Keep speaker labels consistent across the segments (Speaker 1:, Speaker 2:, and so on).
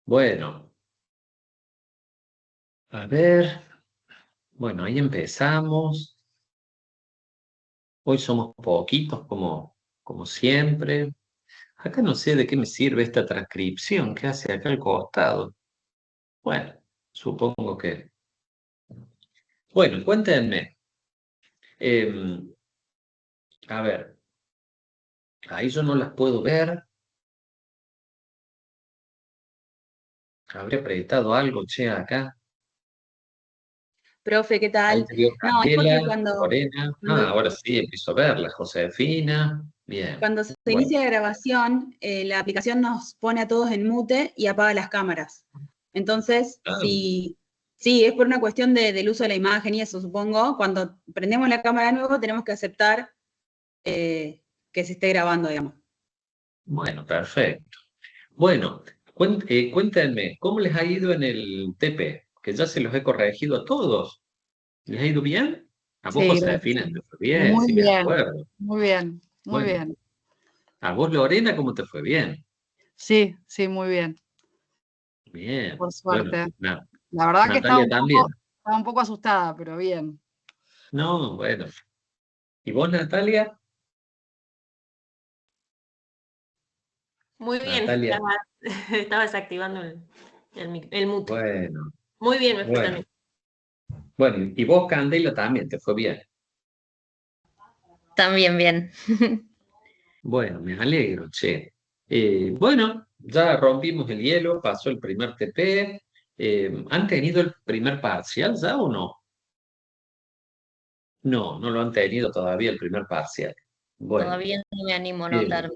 Speaker 1: Bueno, a ver. Bueno, ahí empezamos. Hoy somos poquitos como siempre. Acá no sé de qué me sirve esta transcripción que hace acá al costado. Bueno, supongo que... Bueno, cuéntenme. Em, a ver, ahí yo no las puedo ver. Habré apretado algo, che, acá.
Speaker 2: Profe, ¿qué
Speaker 1: Ahí
Speaker 2: tal?
Speaker 1: te veo
Speaker 2: No, es porque
Speaker 1: Candela, Lorena.
Speaker 2: cuando,
Speaker 1: Ah, ahora sí, empiezo a verla. Josefina. Bien.
Speaker 2: cuando se
Speaker 1: Bueno.
Speaker 2: inicia la grabación, la aplicación nos pone a todos en mute y apaga las cámaras. Entonces,
Speaker 1: Ah,
Speaker 2: sí, es por una cuestión del uso de la imagen y eso, supongo. Cuando prendemos la cámara de nuevo, tenemos que aceptar que se esté grabando, digamos.
Speaker 1: bueno, perfecto. Bueno, cuéntenme, ¿cómo les ha ido en el TP? Que ya se los he corregido a todos. ¿Les ha ido bien? A vos,
Speaker 3: Sí, gracias.
Speaker 1: Josefina, te fue bien,
Speaker 3: Muy
Speaker 1: sí me
Speaker 3: bien,
Speaker 1: acuerdo.
Speaker 3: muy bien, muy
Speaker 1: Bueno,
Speaker 3: bien.
Speaker 1: a vos, Lorena, ¿cómo te fue? Bien.
Speaker 3: Sí, sí, muy bien,
Speaker 1: Bien.
Speaker 3: por
Speaker 1: Bueno,
Speaker 3: suerte. La verdad que
Speaker 1: Natalia también.
Speaker 3: estaba un poco asustada, pero bien.
Speaker 1: No, bueno. ¿Y vos, Natalia?
Speaker 4: Muy bien,
Speaker 1: Natalia,
Speaker 4: estaba desactivando el mute.
Speaker 1: bueno,
Speaker 4: Muy bien, me fue
Speaker 1: bueno.
Speaker 4: también.
Speaker 1: Bueno, y vos, Candela, también te fue bien.
Speaker 5: También bien.
Speaker 1: Bueno, me alegro, che. Bueno, ya rompimos el hielo, pasó el primer TP. ¿Han tenido el primer parcial ya o no? No, no lo han tenido todavía el primer parcial. Bueno,
Speaker 5: Todavía no me animo a
Speaker 1: eh,
Speaker 5: notar.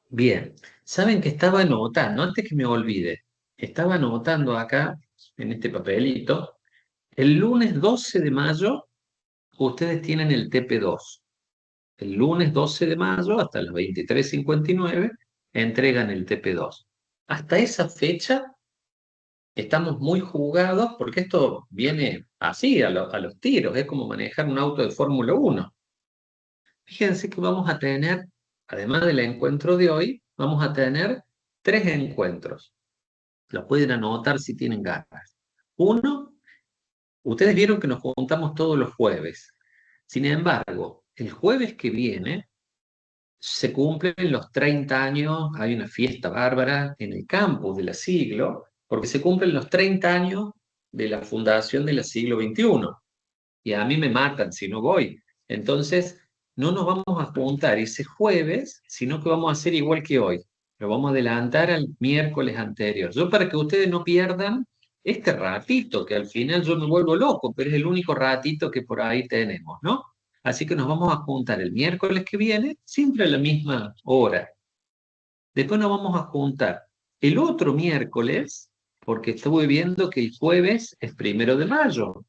Speaker 1: bien. ¿Saben que estaba anotando? Antes que me olvide, estaba anotando acá en este papelito. El lunes 12 de mayo, ustedes tienen el TP2. El lunes 12 de mayo, hasta las 23:59, entregan el TP2. Hasta esa fecha estamos muy jugados porque esto viene así, a los tiros, es como manejar un auto de Fórmula 1. Fíjense que vamos a tener, además del encuentro de hoy, vamos a tener tres encuentros. Lo pueden anotar si tienen ganas. Uno, ustedes vieron que nos juntamos todos los jueves. Sin embargo, el jueves que viene se cumplen los 30 años, hay una fiesta bárbara en el campus de la Siglo, porque se cumplen los 30 años de la fundación de la Siglo XXI. Y a mí me matan si no voy. Entonces, no nos vamos a juntar ese jueves, sino que vamos a hacer igual que hoy. Lo vamos a adelantar al miércoles anterior. Yo para que ustedes no pierdan este ratito, que al final yo me vuelvo loco, pero es el único ratito que por ahí tenemos, ¿no? Así que nos vamos a juntar el miércoles que viene, siempre a la misma hora. Después nos vamos a juntar el otro miércoles, porque estuve viendo que el jueves es 1 de mayo.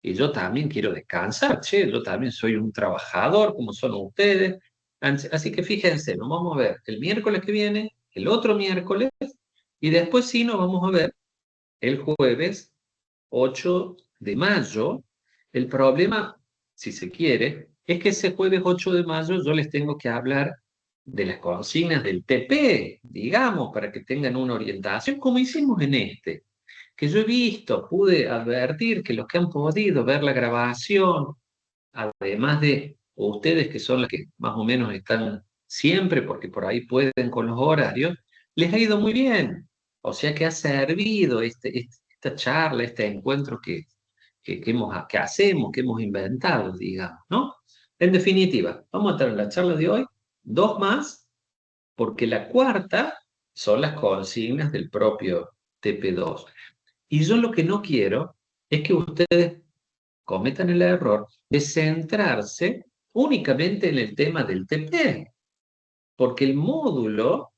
Speaker 1: Y yo también quiero descansar, che, yo también soy un trabajador como son ustedes. Así que fíjense, nos vamos a ver el miércoles que viene, el otro miércoles, y después sí nos vamos a ver el jueves 8 de mayo. El problema, si se quiere, es que ese jueves 8 de mayo yo les tengo que hablar de las consignas del TP, digamos, para que tengan una orientación, como hicimos en este, que yo he visto, pude advertir que los que han podido ver la grabación, además de ustedes que son los que más o menos están siempre, porque por ahí pueden con los horarios, les ha ido muy bien. O sea que ha servido esta charla, este encuentro que hacemos, que hemos inventado, digamos, ¿no? En definitiva, vamos a tener la charla de hoy, dos más, porque la cuarta son las consignas del propio TP2. Y yo lo que no quiero es que ustedes cometan el error de centrarse únicamente en el tema del TP, porque el módulo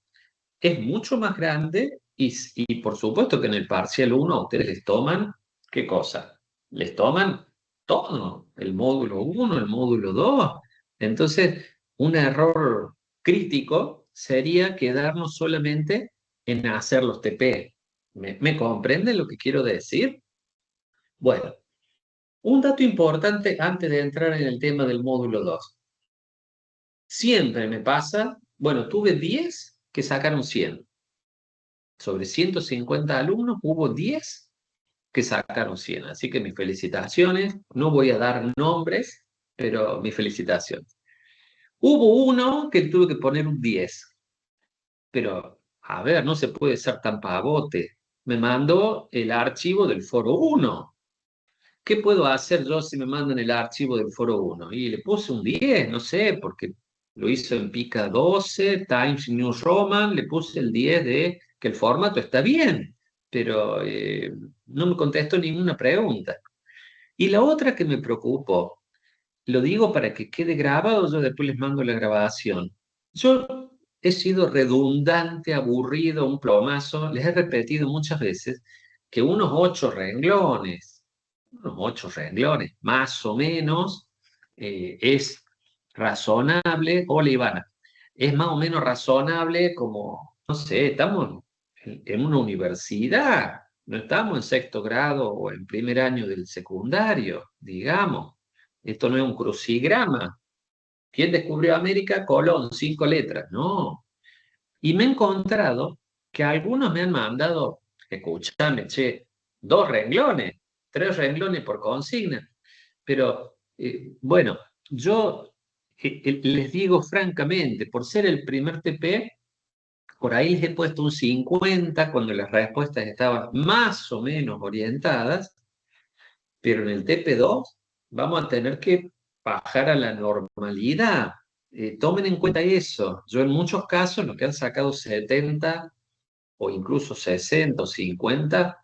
Speaker 1: es mucho más grande y por supuesto que en el parcial 1 a ustedes les toman, ¿qué cosa? Les toman todo, el módulo 1, el módulo 2. Entonces, un error crítico sería quedarnos solamente en hacer los TP. ¿Me comprenden lo que quiero decir? Bueno, un dato importante antes de entrar en el tema del módulo 2. Siempre me pasa, bueno, tuve 10 que sacaron 100. Sobre 150 alumnos, hubo 10 que sacaron 100. Así que mis felicitaciones. No voy a dar nombres, pero mis felicitaciones. Hubo uno que tuve que poner un 10. Pero, a ver, no se puede ser tan pavote. Me mandó el archivo del foro 1. ¿Qué puedo hacer yo si me mandan el archivo del foro 1? Y le puse un 10, no sé, porque lo hizo en Pica 12, Times New Roman, le puse el 10 de que el formato está bien, pero no me contestó ninguna pregunta. Y la otra que me preocupó, lo digo para que quede grabado, yo después les mando la grabación. Yo he sido redundante, aburrido, un plomazo, les he repetido muchas veces que unos 8 renglones, más o menos, es razonable. Hola, Ivana, es más o menos razonable como, no sé, estamos en una universidad, no estamos en sexto grado o en primer año del secundario, digamos. Esto no es un crucigrama. ¿Quién descubrió América? Colón, 5 letras. No. Y me he encontrado que algunos me han mandado, escúchame, che, 2 renglones, 3 renglones por consigna. Pero, bueno, yo les digo francamente, por ser el primer TP, por ahí les he puesto un 50 cuando las respuestas estaban más o menos orientadas, pero en el TP2 vamos a tener que bajar a la normalidad. Tomen en cuenta eso. Yo en muchos casos, los que han sacado 70 o incluso 60 o 50,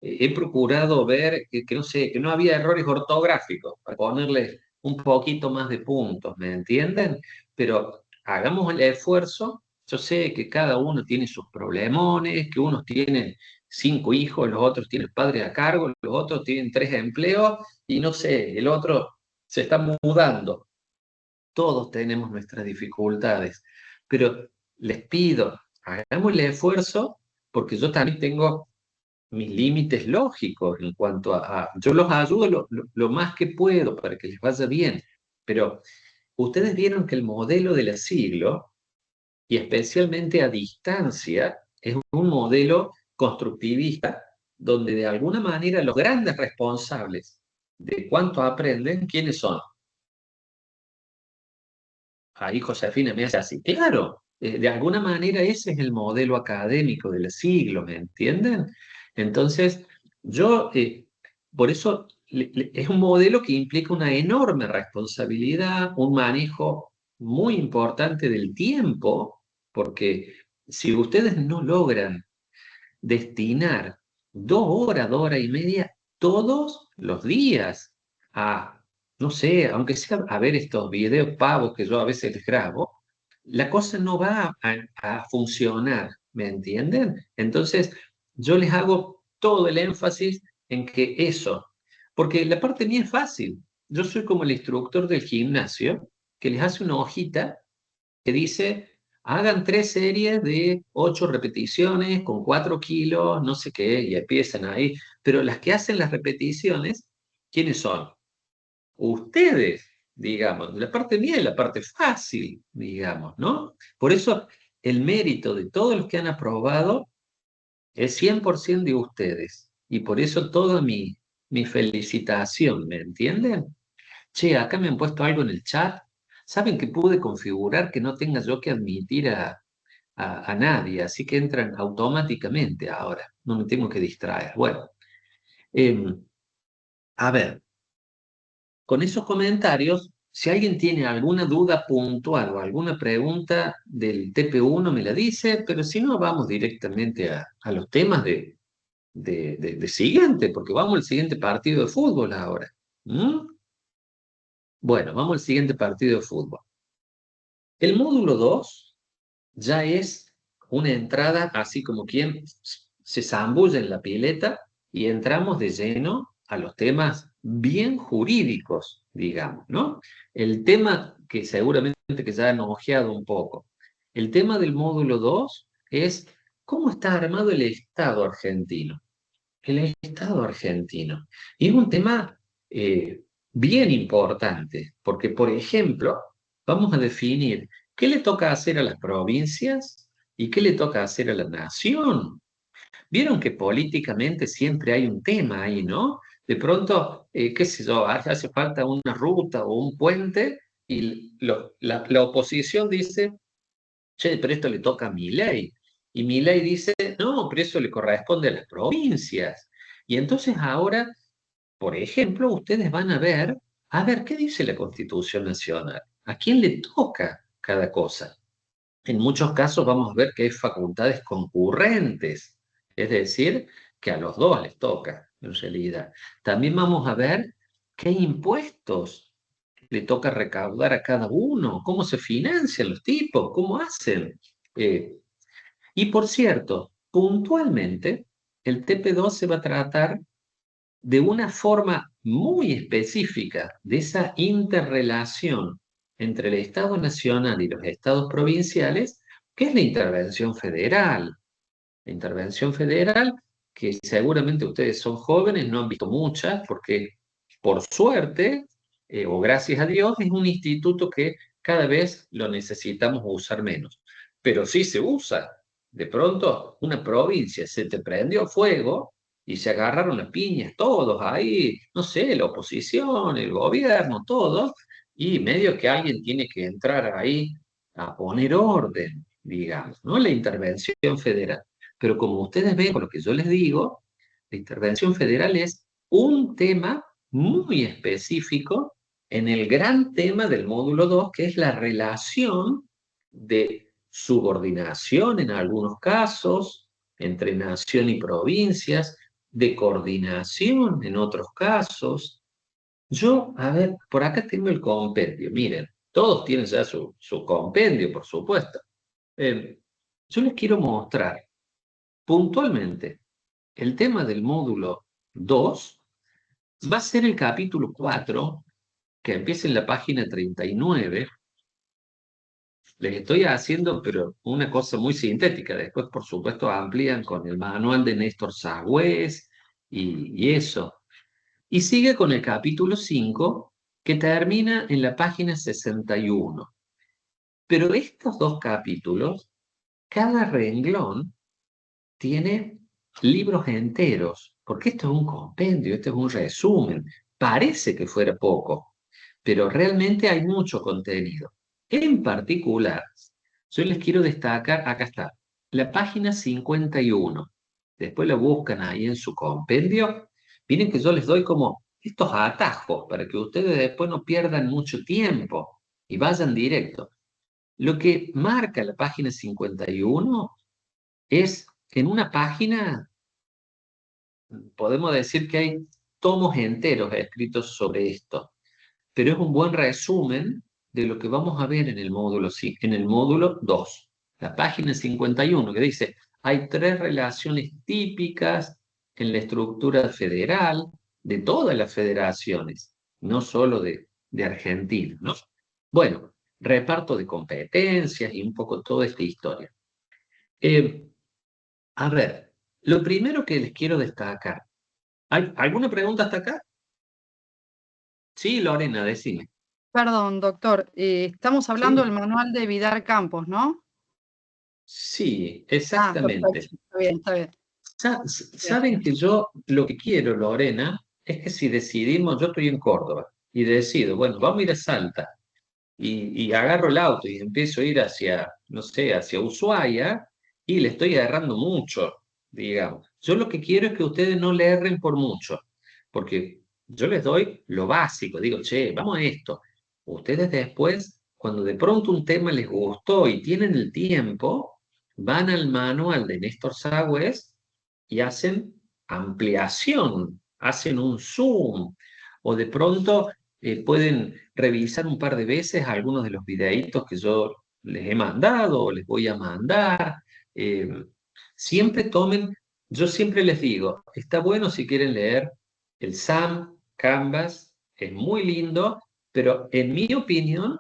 Speaker 1: he procurado ver que, no sé, que no había errores ortográficos, para ponerle un poquito más de puntos, ¿me entienden? Pero hagamos el esfuerzo. Yo sé que cada uno tiene sus problemones, que unos tienen 5 hijos, los otros tienen padres a cargo, los otros tienen 3 empleos y no sé, el otro se está mudando. Todos tenemos nuestras dificultades, pero les pido, hagamos el esfuerzo porque yo también tengo mis límites lógicos en cuanto yo los ayudo lo más que puedo para que les vaya bien, pero ustedes vieron que el modelo del asilo, y especialmente a distancia, es un modelo constructivista donde de alguna manera los grandes responsables de cuánto aprenden, ¿quiénes son? Ahí Josefina me hace así, claro, de alguna manera ese es el modelo académico del siglo, ¿me entienden? Entonces, yo, por eso es un modelo que implica una enorme responsabilidad, un manejo muy importante del tiempo, porque si ustedes no logran destinar 2 horas, 2 horas y media todos los días a, no sé, aunque sea a ver estos videos pavos que yo a veces les grabo, la cosa no va a funcionar, ¿me entienden? Entonces, yo les hago todo el énfasis en que eso, porque la parte mía es fácil. Yo soy como el instructor del gimnasio que les hace una hojita que dice, hagan 3 series de 8 repeticiones con 4 kilos, no sé qué, y empiezan ahí. Pero las que hacen las repeticiones, ¿quiénes son? Ustedes, digamos. La parte mía es la parte fácil, digamos, ¿no? Por eso el mérito de todos los que han aprobado es 100% de ustedes. Y por eso toda mi felicitación, ¿me entienden? Che, acá me han puesto algo en el chat. Saben que pude configurar que no tenga yo que admitir a nadie, así que entran automáticamente ahora. No me tengo que distraer. Bueno, em, a ver, con esos comentarios, si alguien tiene alguna duda puntual o alguna pregunta del TP1 me la dice, pero si no, vamos directamente a los temas de siguiente, porque vamos al siguiente partido de fútbol ahora. ¿Mm? Bueno, vamos al siguiente partido de fútbol. El módulo 2 ya es una entrada así como quien se zambulla en la pileta y entramos de lleno a los temas bien jurídicos, digamos, ¿no? El tema que seguramente que ya han ojeado un poco. El tema del módulo 2 es cómo está armado el Estado argentino. El Estado argentino. Y es un tema bien importante, porque, por ejemplo, vamos a definir qué le toca hacer a las provincias, ¿Y qué le toca hacer a la nación? Vieron que políticamente siempre hay un tema ahí, ¿no? De pronto, qué sé yo, hace falta una ruta o un puente y la oposición dice, che, pero esto le toca a Milei. Y Milei dice, no, pero eso le corresponde a las provincias. Y entonces ahora, por ejemplo, ustedes van a ver, ¿qué dice la Constitución Nacional? ¿A quién le toca cada cosa? En muchos casos vamos a ver que hay facultades concurrentes, es decir, que a los dos les toca, en realidad. También vamos a ver qué impuestos le toca recaudar a cada uno, cómo se financian los tipos, cómo hacen. Eh, y por cierto, puntualmente, el TP2 se va a tratar de una forma muy específica de esa interrelación entre el Estado Nacional y los estados provinciales, que es la intervención federal. La intervención federal, que seguramente ustedes son jóvenes, no han visto muchas, porque por suerte, o gracias a Dios, es un instituto que cada vez lo necesitamos usar menos. Pero sí se usa. De pronto, una provincia se te prendió fuego y se agarraron las piñas todos ahí, no sé, la oposición, el gobierno, todos, y medio que alguien tiene que entrar ahí a poner orden, digamos, ¿no? La intervención federal. Pero como ustedes ven, por lo que yo les digo, la intervención federal es un tema muy específico en el gran tema del módulo 2, que es la relación de subordinación en algunos casos entre nación y provincias, de coordinación en otros casos. Yo, a ver, por acá tengo el compendio, miren, todos tienen ya su compendio, por supuesto. Eh, yo les quiero mostrar puntualmente el tema del módulo 2 va a ser el capítulo 4, que empieza en la página 39. Les estoy haciendo, pero una cosa muy sintética. Después, por supuesto, amplían con el manual de Néstor Sagüez y eso. Y sigue con el capítulo 5, que termina en la página 61. Pero estos dos capítulos, cada renglón tiene libros enteros, porque esto es un compendio, esto es un resumen. Parece que fuera poco, pero realmente hay mucho contenido. En particular, yo les quiero destacar, acá está, la página 51. Después la buscan ahí en su compendio. Miren que yo les doy como estos atajos para que ustedes después no pierdan mucho tiempo y vayan directo. Lo que marca la página 51 es en una página, podemos decir que hay tomos enteros escritos sobre esto, pero es un buen resumen de lo que vamos a ver en el módulo, en el módulo 2, la página 51, que dice, hay tres relaciones típicas en la estructura federal de todas las federaciones, no solo de Argentina, ¿no? Bueno, reparto de competencias y un poco toda esta historia. A ver, lo primero que les quiero destacar. ¿Hay alguna pregunta hasta acá? Sí, Lorena, decime.
Speaker 3: Perdón, doctor, estamos hablando
Speaker 1: Sí,
Speaker 3: del manual de Vidar Campos, ¿no?
Speaker 1: sí,
Speaker 3: Ah,
Speaker 1: exactamente.
Speaker 3: perfecto, está bien, está bien. Bien.
Speaker 1: Saben que yo lo que quiero, Lorena, es que si decidimos, yo estoy en Córdoba y decido, bueno, vamos a ir a Salta y agarro el auto y empiezo a ir hacia, no sé, hacia Ushuaia y le estoy agarrando mucho, digamos. Yo lo que quiero es que ustedes no le erren por mucho, porque yo les doy lo básico, digo, che, vamos a esto. Ustedes después, cuando de pronto un tema les gustó y tienen el tiempo, van al manual de Néstor Sagüez y hacen ampliación, hacen un zoom, o de pronto pueden revisar un par de veces algunos de los videitos que yo les he mandado o les voy a mandar. Eh, siempre tomen, yo siempre les digo, está bueno si quieren leer el SAM, Canvas, es muy lindo, pero en mi opinión,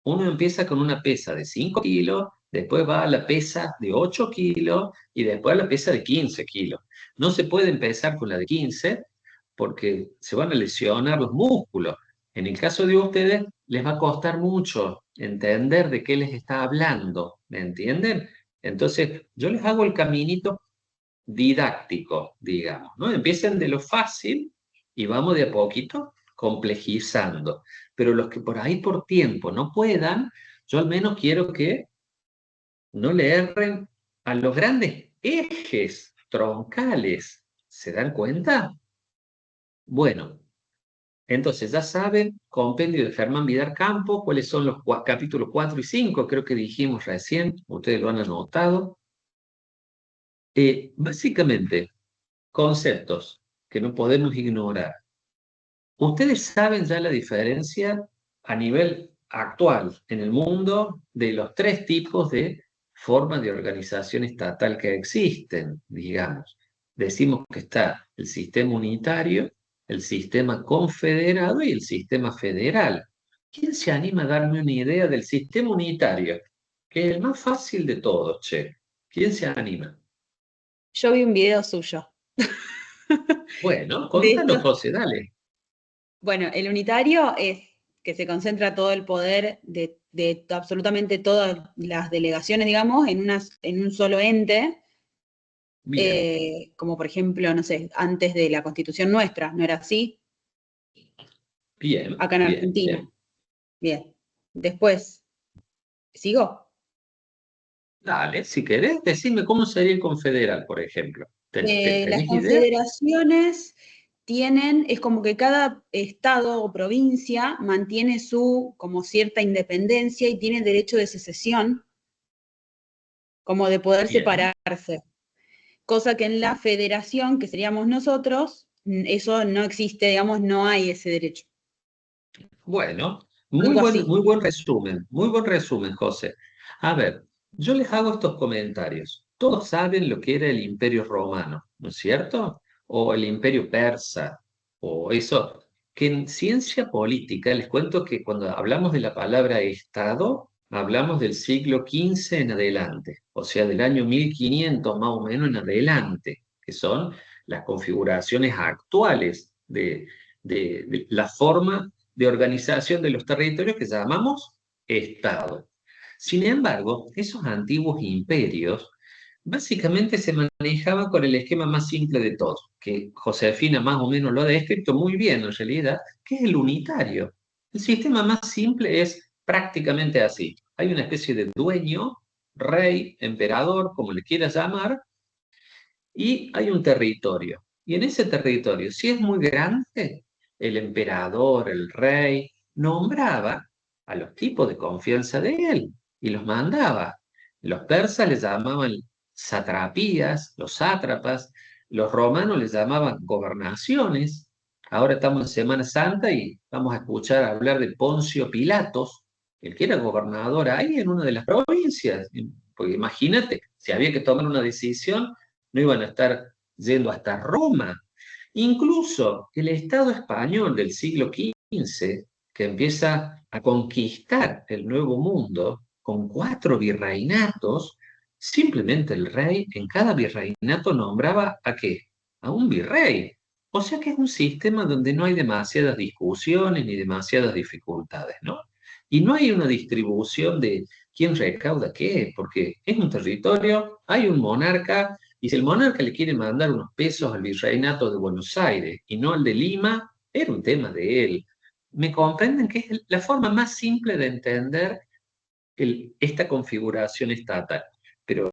Speaker 1: uno empieza con una pesa de 5 kilos, después va a la pesa de 8 kilos y después a la pesa de 15 kilos. No se puede empezar con la de 15 porque se van a lesionar los músculos. En el caso de ustedes, les va a costar mucho entender de qué les está hablando, ¿me entienden? Entonces, yo les hago el caminito didáctico, digamos, ¿no? Empiecen de lo fácil y vamos de a poquito complejizando. Pero los que por ahí por tiempo no puedan, yo al menos quiero que no le erren a los grandes ejes troncales. ¿Se dan cuenta? Bueno, entonces ya saben, compendio de Germán Vidal Campos, cuáles son los capítulos 4 y 5, creo que dijimos recién, ustedes lo han anotado. Básicamente, conceptos que no podemos ignorar. Ustedes saben ya la diferencia a nivel actual en el mundo de los tres tipos de formas de organización estatal que existen, digamos. Decimos que está el sistema unitario, el sistema confederado y el sistema federal. ¿Quién se anima a darme una idea del sistema unitario? Que es el más fácil de todos, che. ¿Quién se anima?
Speaker 2: Yo vi un video suyo.
Speaker 1: Bueno,
Speaker 2: De
Speaker 1: contanos,
Speaker 2: esto.
Speaker 1: José, dale.
Speaker 2: Bueno, el unitario es que se concentra todo el poder de absolutamente todas las delegaciones, digamos, en un solo ente,
Speaker 1: Bien,
Speaker 2: como por ejemplo, no sé, antes de la Constitución nuestra, ¿no era así?
Speaker 1: bien,
Speaker 2: Acá en
Speaker 1: bien,
Speaker 2: Argentina.
Speaker 1: bien.
Speaker 2: Bien. Después, ¿sigo?
Speaker 1: Dale, si querés, decime cómo sería el confederal, por ejemplo.
Speaker 2: Las
Speaker 1: ¿Tenés idea?
Speaker 2: confederaciones es como que cada estado o provincia mantiene su, como cierta independencia y tiene derecho de secesión, como de poder
Speaker 1: Bien.
Speaker 2: separarse. Cosa que en la federación, que seríamos nosotros, eso no existe, digamos, no hay ese derecho.
Speaker 1: Bueno,
Speaker 2: Algo así.
Speaker 1: muy buen resumen, José. A ver, yo les hago estos comentarios. Todos saben lo que era el Imperio Romano, ¿no es cierto? O el Imperio Persa, o eso, que en ciencia política les cuento que cuando hablamos de la palabra Estado, hablamos del siglo XV en adelante, o sea, del año 1500 más o menos en adelante, que son las configuraciones actuales de la forma de organización de los territorios que llamamos Estado. Sin embargo, esos antiguos imperios básicamente se manejaban con el esquema más simple de todos, que Josefina más o menos lo ha descrito muy bien en realidad, que es el unitario. El sistema más simple es prácticamente así. Hay una especie de dueño, rey, emperador, como le quieras llamar, y hay un territorio. Y en ese territorio, si es muy grande, el emperador, el rey, nombraba a los tipos de confianza de él y los mandaba. Los persas les llamaban satrapías, los sátrapas, los romanos les llamaban gobernaciones. Ahora estamos en Semana Santa y vamos a escuchar hablar de Poncio Pilatos, el que era gobernador ahí en una de las provincias. Porque imagínate, si había que tomar una decisión, no iban a estar yendo hasta Roma. Incluso el Estado español del siglo XV, que empieza a conquistar el Nuevo Mundo con 4 virreinatos, simplemente el rey en cada virreinato nombraba ¿a qué? A un virrey. O sea que es un sistema donde no hay demasiadas discusiones ni demasiadas dificultades, ¿no? Y no hay una distribución de quién recauda qué, porque es un territorio, hay un monarca, y si el monarca le quiere mandar unos pesos al virreinato de Buenos Aires y no al de Lima, era un tema de él. ¿Me comprenden que es la forma más simple de entender esta configuración estatal? Pero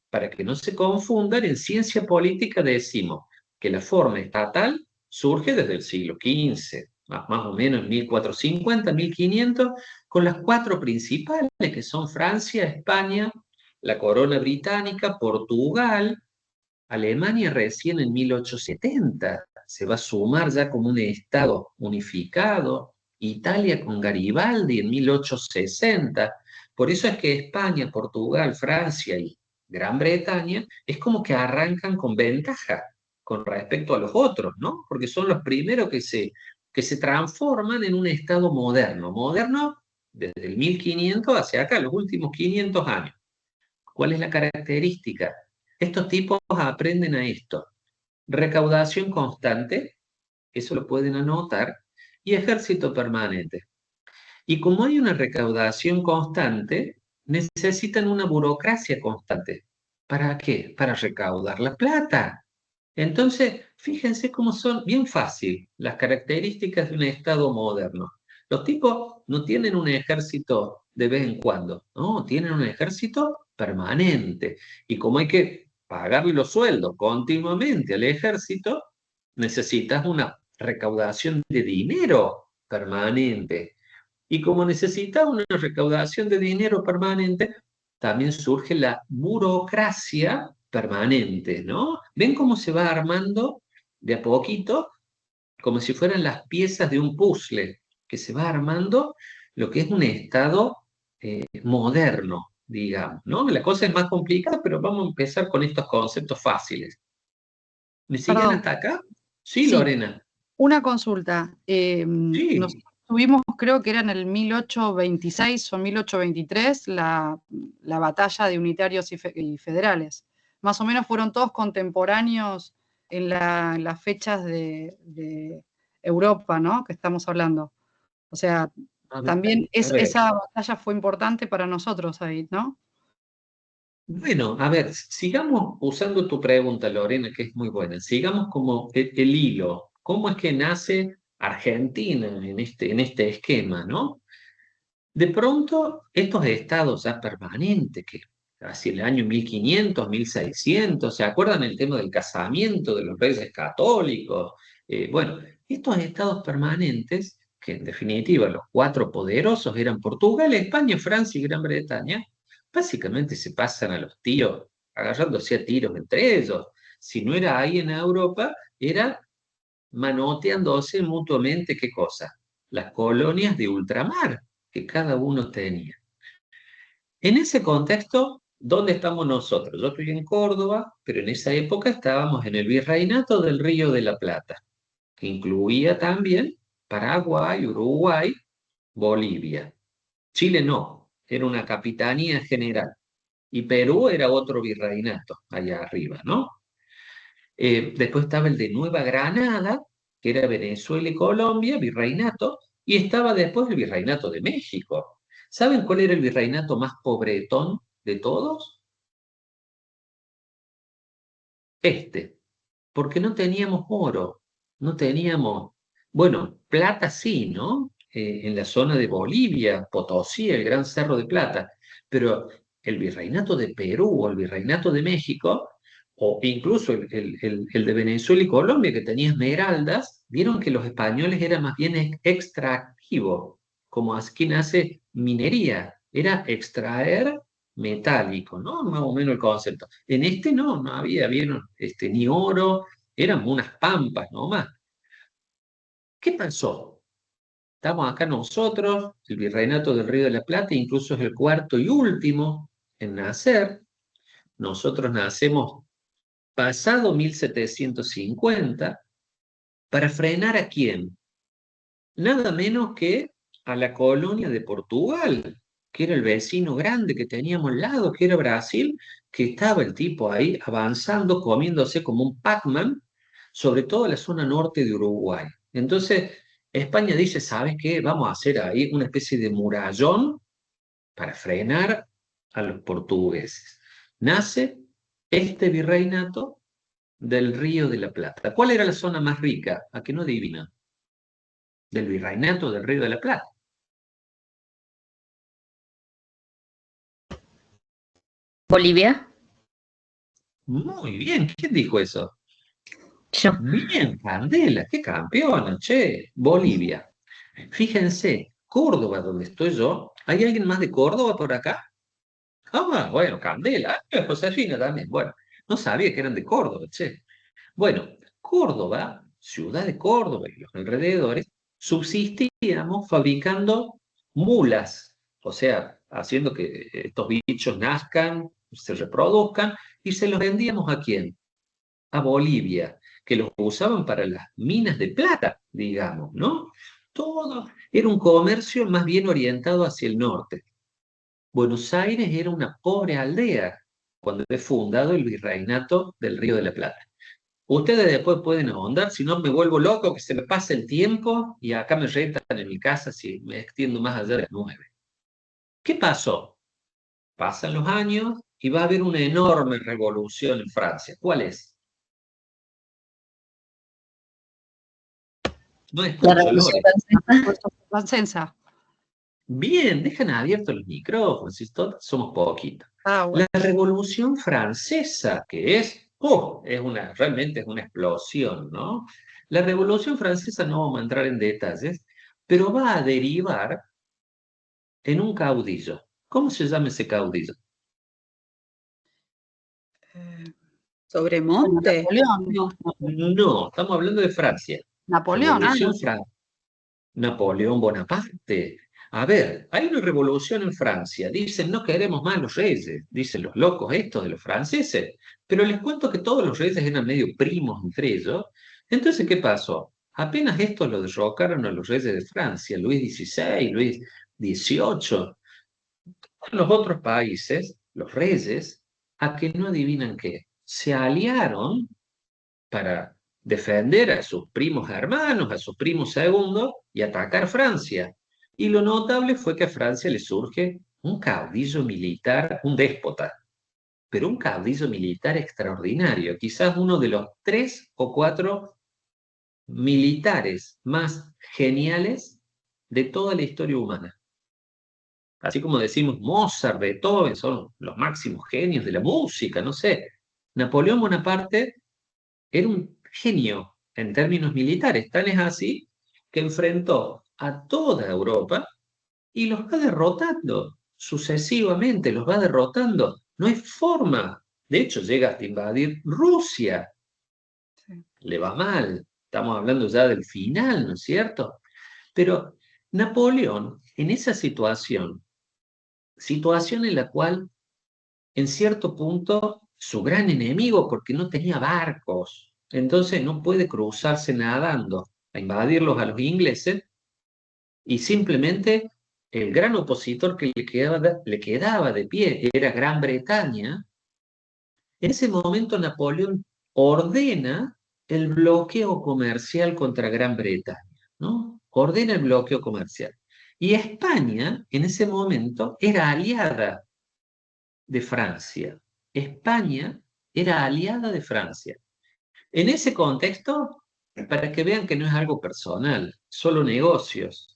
Speaker 1: para que no se confundan, en ciencia política decimos que la forma estatal surge desde el siglo XV, más o menos en 1450, 1500, con las 4 principales, que son Francia, España, la corona británica, Portugal. Alemania recién en 1870 se va a sumar ya como un Estado unificado, Italia con Garibaldi en 1860. Por eso es que España, Portugal, Francia y Gran Bretaña es como que arrancan con ventaja con respecto a los otros, ¿no? Porque son los primeros que se transforman en un Estado moderno. Moderno desde el 1500 hacia acá, los últimos 500 años. ¿Cuál es la característica? Estos tipos aprenden a esto. Recaudación constante, eso lo pueden anotar, y ejército permanente. Y como hay una recaudación constante, necesitan una burocracia constante. ¿Para qué? Para recaudar la plata. Entonces, fíjense cómo son bien fácil las características de un Estado moderno. Los tipos no tienen un ejército de vez en cuando, no, tienen un ejército permanente. Y como hay que pagarle los sueldos continuamente al ejército, necesitas una recaudación de dinero permanente. Y como necesitas una recaudación de dinero permanente, también surge la burocracia permanente, ¿no? ¿Ven cómo se va armando de a poquito, como si fueran las piezas de un puzzle, que se va armando lo que es un Estado moderno, digamos, ¿no? La cosa es más complicada, pero vamos a empezar con estos conceptos fáciles. ¿Me siguen
Speaker 3: Perdón,
Speaker 1: hasta acá? Sí,
Speaker 3: sí,
Speaker 1: Lorena.
Speaker 3: una consulta.
Speaker 1: Sí.
Speaker 3: Nosotros tuvimos, creo que era en el 1826 o 1823, la batalla de unitarios y federales. Más o menos fueron todos contemporáneos en las fechas de Europa, ¿no? Que estamos hablando. O sea,
Speaker 1: A ver,
Speaker 3: también
Speaker 1: a ver.
Speaker 3: esa batalla fue importante para nosotros ahí, ¿no?
Speaker 1: Bueno, a ver, sigamos usando tu pregunta, Lorena, que es muy buena. Sigamos como el hilo. ¿Cómo es que nace Argentina en este esquema, ¿no? De pronto, estos estados ya permanentes, que hacia el año 1500, 1600, ¿se acuerdan el tema del casamiento de los reyes católicos? Bueno, estos estados permanentes, que en definitiva los cuatro poderosos eran Portugal, España, Francia y Gran Bretaña, básicamente se pasan a los tíos, agarrándose a tiros entre ellos. Si no era ahí en Europa, era manoteándose mutuamente, ¿qué cosa? Las colonias de ultramar que cada uno tenía. En ese contexto, ¿dónde estamos nosotros? Yo estoy en Córdoba, pero en esa época estábamos en el Virreinato del Río de la Plata, que incluía también Paraguay, Uruguay, Bolivia. Chile no, era una capitanía general. Y Perú era otro virreinato, allá arriba, ¿no? Después estaba el de Nueva Granada, que era Venezuela y Colombia, virreinato, y estaba después el virreinato de México. ¿Saben cuál era el virreinato más pobretón de todos? Este, porque no teníamos oro, no teníamos, bueno, plata sí, ¿no? En la zona de Bolivia, Potosí, el Gran Cerro de Plata, pero el virreinato de Perú o el virreinato de México, o incluso el de Venezuela y Colombia, que tenía esmeraldas, vieron que los españoles eran más bien extractivos, como aquí nace minería, era extraer metálico, ¿no? Más o menos el concepto. En este no había, ¿vieron? Ni oro, eran unas pampas nomás. ¿Qué pasó? Estamos acá nosotros, el Virreinato del Río de la Plata, incluso es el cuarto y último en nacer. Nosotros nacemos pasado 1750 para frenar ¿a quién? Nada menos que a la colonia de Portugal, que era el vecino grande que teníamos al lado, que era Brasil, que estaba el tipo ahí avanzando, comiéndose como un Pac-Man, sobre todo la zona norte de Uruguay. Entonces, España dice, ¿sabes qué? Vamos a hacer ahí una especie de murallón para frenar a los portugueses. Nace este virreinato del Río de la Plata. ¿Cuál era la zona más rica? ¿A que no adivina? Del virreinato del Río de la Plata.
Speaker 5: Bolivia.
Speaker 1: Muy bien, ¿quién dijo eso?
Speaker 5: Yo.
Speaker 1: Bien, Candela, qué campeona, che. Bolivia. Fíjense, Córdoba, donde estoy yo, ¿hay alguien más de Córdoba por acá? Ah, bueno, Candela, Josefina también. Bueno, no sabía que eran de Córdoba, che. Bueno, Córdoba, ciudad de Córdoba y los alrededores, subsistíamos fabricando mulas, o sea, haciendo que estos bichos nazcan, se reproduzcan, y se los vendíamos ¿a quién? A Bolivia, que los usaban para las minas de plata, digamos, ¿no? Todo era un comercio más bien orientado hacia el norte. Buenos Aires era una pobre aldea cuando fue fundado el Virreinato del Río de la Plata. Ustedes después pueden ahondar, si no me vuelvo loco, que se me pase el tiempo y acá me retan en mi casa si me extiendo más allá de las 9. ¿Qué pasó? Pasan los años y va a haber una enorme revolución en Francia. ¿Cuál es? No
Speaker 5: La
Speaker 1: escucho,
Speaker 5: Revolución
Speaker 1: Lore.
Speaker 5: Francesa.
Speaker 3: Revolución Francesa.
Speaker 1: Bien, dejan abiertos los micrófonos, y todos somos poquitos.
Speaker 3: Ah,
Speaker 1: La
Speaker 3: bueno.
Speaker 1: Revolución Francesa, que realmente es una explosión, ¿no? La Revolución Francesa, no vamos a entrar en detalles, pero va a derivar en un caudillo. ¿Cómo se llama ese caudillo?
Speaker 3: Eh, bueno,
Speaker 2: ¿Sobremonte?
Speaker 3: Napoleón.
Speaker 2: No.
Speaker 1: No, estamos hablando de Francia.
Speaker 3: Napoleón.
Speaker 1: Revolución Francesa. Napoleón Bonaparte. A ver, hay una revolución en Francia. Dicen, no queremos más los reyes, dicen los locos estos de los franceses. Pero les cuento que todos los reyes eran medio primos entre ellos. Entonces, ¿qué pasó? Apenas estos lo derrocaron a los reyes de Francia, Luis XVI, Luis XVIII. Los otros países, los reyes, a que no adivinan qué, se aliaron para defender a sus primos hermanos, a sus primos segundos y atacar Francia. Y lo notable fue que a Francia le surge un caudillo militar, un déspota, pero un caudillo militar extraordinario, quizás uno de los 3 o 4 militares más geniales de toda la historia humana. Así como decimos Mozart, Beethoven, son los máximos genios de la música, no sé. Napoleón Bonaparte era un genio en términos militares, tan es así que enfrentó a toda Europa y los va derrotando sucesivamente, los va derrotando. No hay forma. De hecho, llega hasta invadir Rusia.
Speaker 3: Sí.
Speaker 1: Le va mal. Estamos hablando ya del final, ¿no es cierto? Pero Napoleón, en esa situación en la cual, en cierto punto, su gran enemigo, porque no tenía barcos, entonces no puede cruzarse nadando a invadirlos a los ingleses, y simplemente el gran opositor que le quedaba de pie era Gran Bretaña. En ese momento Napoleón ordena el bloqueo comercial contra Gran Bretaña, ¿no? Ordena el bloqueo comercial. Y España, en ese momento, era aliada de Francia. España era aliada de Francia. En ese contexto, para que vean que no es algo personal, solo negocios,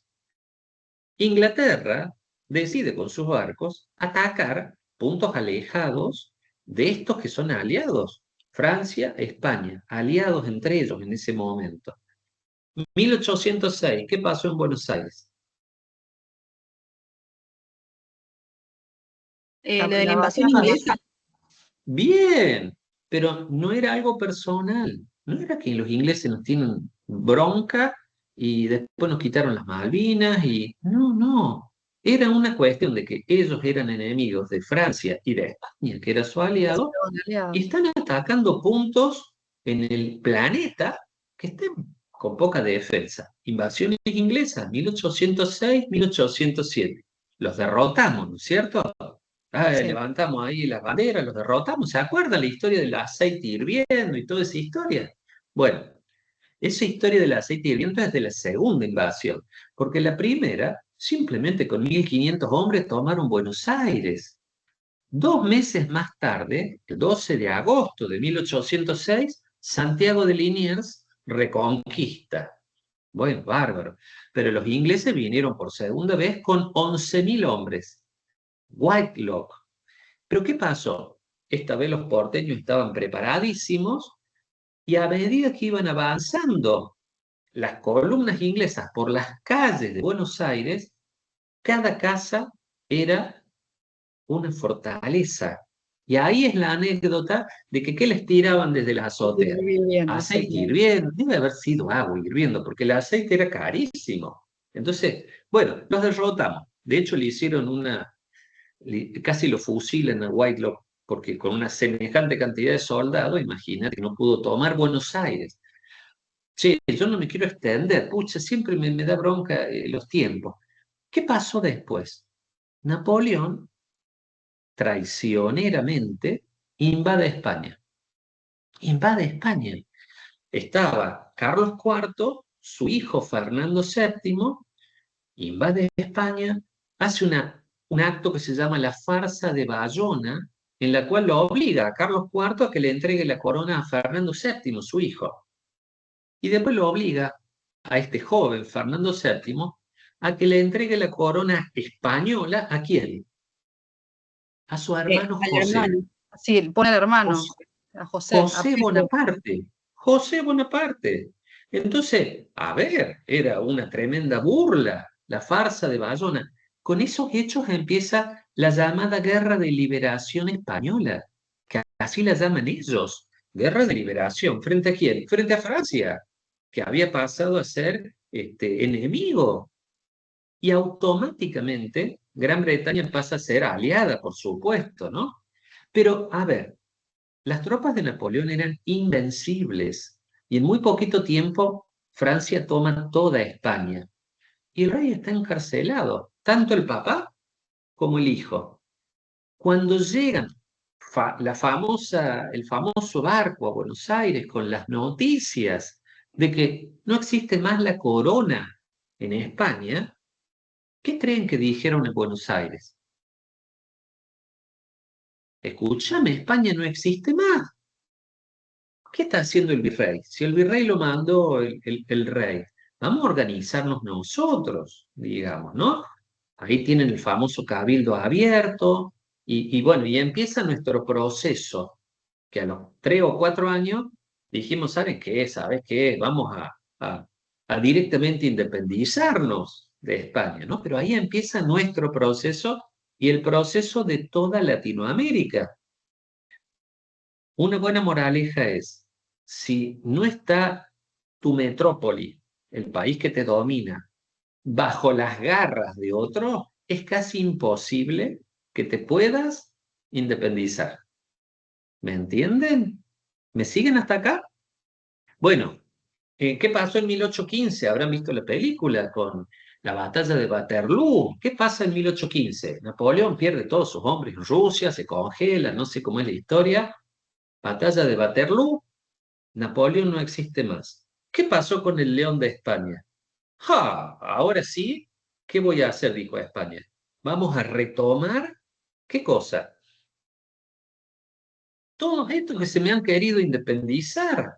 Speaker 1: Inglaterra decide con sus barcos atacar puntos alejados de estos que son aliados. Francia, España, aliados entre ellos en ese momento. 1806, ¿qué pasó en Buenos Aires?
Speaker 3: La,
Speaker 2: Lo de la
Speaker 3: la
Speaker 2: invasión
Speaker 3: batalla de-
Speaker 2: inglesa.
Speaker 1: Bien, pero no era algo personal. No era que los ingleses nos tienen bronca y después nos quitaron las Malvinas y no, no. Era una cuestión de que ellos eran enemigos de Francia y de España, que era su aliado, y
Speaker 3: aliados.
Speaker 1: están atacando puntos en el planeta que estén con poca defensa. Invasiones inglesas, 1806, 1807. Los derrotamos, ¿no es cierto?
Speaker 3: Sí.
Speaker 1: Levantamos ahí las banderas, los derrotamos. ¿Se acuerdan la historia del aceite hirviendo y toda esa historia? Bueno, esa historia del aceite hirviendo es de la segunda invasión, porque la primera, simplemente con 1500 hombres, tomaron Buenos Aires. 2 meses más tarde, el 12 de agosto de 1806, Santiago de Liniers reconquista. Bueno, bárbaro. Pero los ingleses vinieron por segunda vez con 11.000 hombres. Whitelock. Pero ¿qué pasó? Esta vez los porteños estaban preparadísimos y a medida que iban avanzando las columnas inglesas por las calles de Buenos Aires, cada casa era una fortaleza. Y ahí es la anécdota de que ¿qué les tiraban desde las azoteas?
Speaker 3: Hirviendo,
Speaker 1: Aceite
Speaker 3: sí.
Speaker 1: hirviendo, debe haber sido agua hirviendo, porque el aceite era carísimo. Entonces, bueno, los derrotamos. De hecho, le hicieron casi lo fusilan a Whitelock, porque con una semejante cantidad de soldados, imagínate que no pudo tomar Buenos Aires. Sí, yo no me quiero extender, pucha, siempre me da bronca los tiempos. ¿Qué pasó después? Napoleón traicioneramente invade España. Invade España. Estaba Carlos IV, su hijo Fernando VII, invade España, hace una un acto que se llama la farsa de Bayona, en la cual lo obliga a Carlos IV a que le entregue la corona a Fernando VII, su hijo. Y después lo obliga a este joven, Fernando VII, a que le entregue la corona española, ¿a quién? A su hermano
Speaker 2: Al
Speaker 1: José.
Speaker 2: hermano.
Speaker 3: Sí, pone al hermano,
Speaker 1: José,
Speaker 3: a José, a
Speaker 1: José
Speaker 3: Pedro.
Speaker 1: Bonaparte. José Bonaparte. Entonces, a ver, era una tremenda burla, la farsa de Bayona. Con esos hechos empieza la llamada Guerra de Liberación Española, que así la llaman ellos. Guerra de Liberación. ¿Frente a quién? Frente a Francia, que había pasado a ser enemigo. Y automáticamente Gran Bretaña pasa a ser aliada, por supuesto, ¿no? Pero, a ver, las tropas de Napoleón eran invencibles y en muy poquito tiempo Francia toma toda España y el rey está encarcelado, tanto el papá como el hijo. Cuando llegan el famoso barco a Buenos Aires con las noticias de que no existe más la corona en España, ¿qué creen que dijeron en Buenos Aires? Escúchame, España no existe más. ¿Qué está haciendo el virrey? Si el virrey lo mandó el rey, vamos a organizarnos nosotros, digamos, ¿no? Ahí tienen el famoso cabildo abierto y bueno, y empieza nuestro proceso, que a los 3 o 4 años dijimos, ¿saben qué? ¿Sabes qué? Vamos a directamente independizarnos de España, ¿no? Pero ahí empieza nuestro proceso y el proceso de toda Latinoamérica. Una buena moraleja es, si no está tu metrópoli, el país que te domina, bajo las garras de otro, es casi imposible que te puedas independizar. ¿Me entienden? ¿Me siguen hasta acá? Bueno, ¿qué pasó en 1815? Habrán visto la película con la batalla de Waterloo. ¿Qué pasa en 1815? Napoleón pierde todos sus hombres en Rusia, se congela, no sé cómo es la historia. Batalla de Waterloo, Napoleón no existe más. ¿Qué pasó con el León de España? ¡Ja! Ahora sí, ¿qué voy a hacer? Dijo España. Vamos a retomar, ¿qué cosa? Todos estos que se me han querido independizar.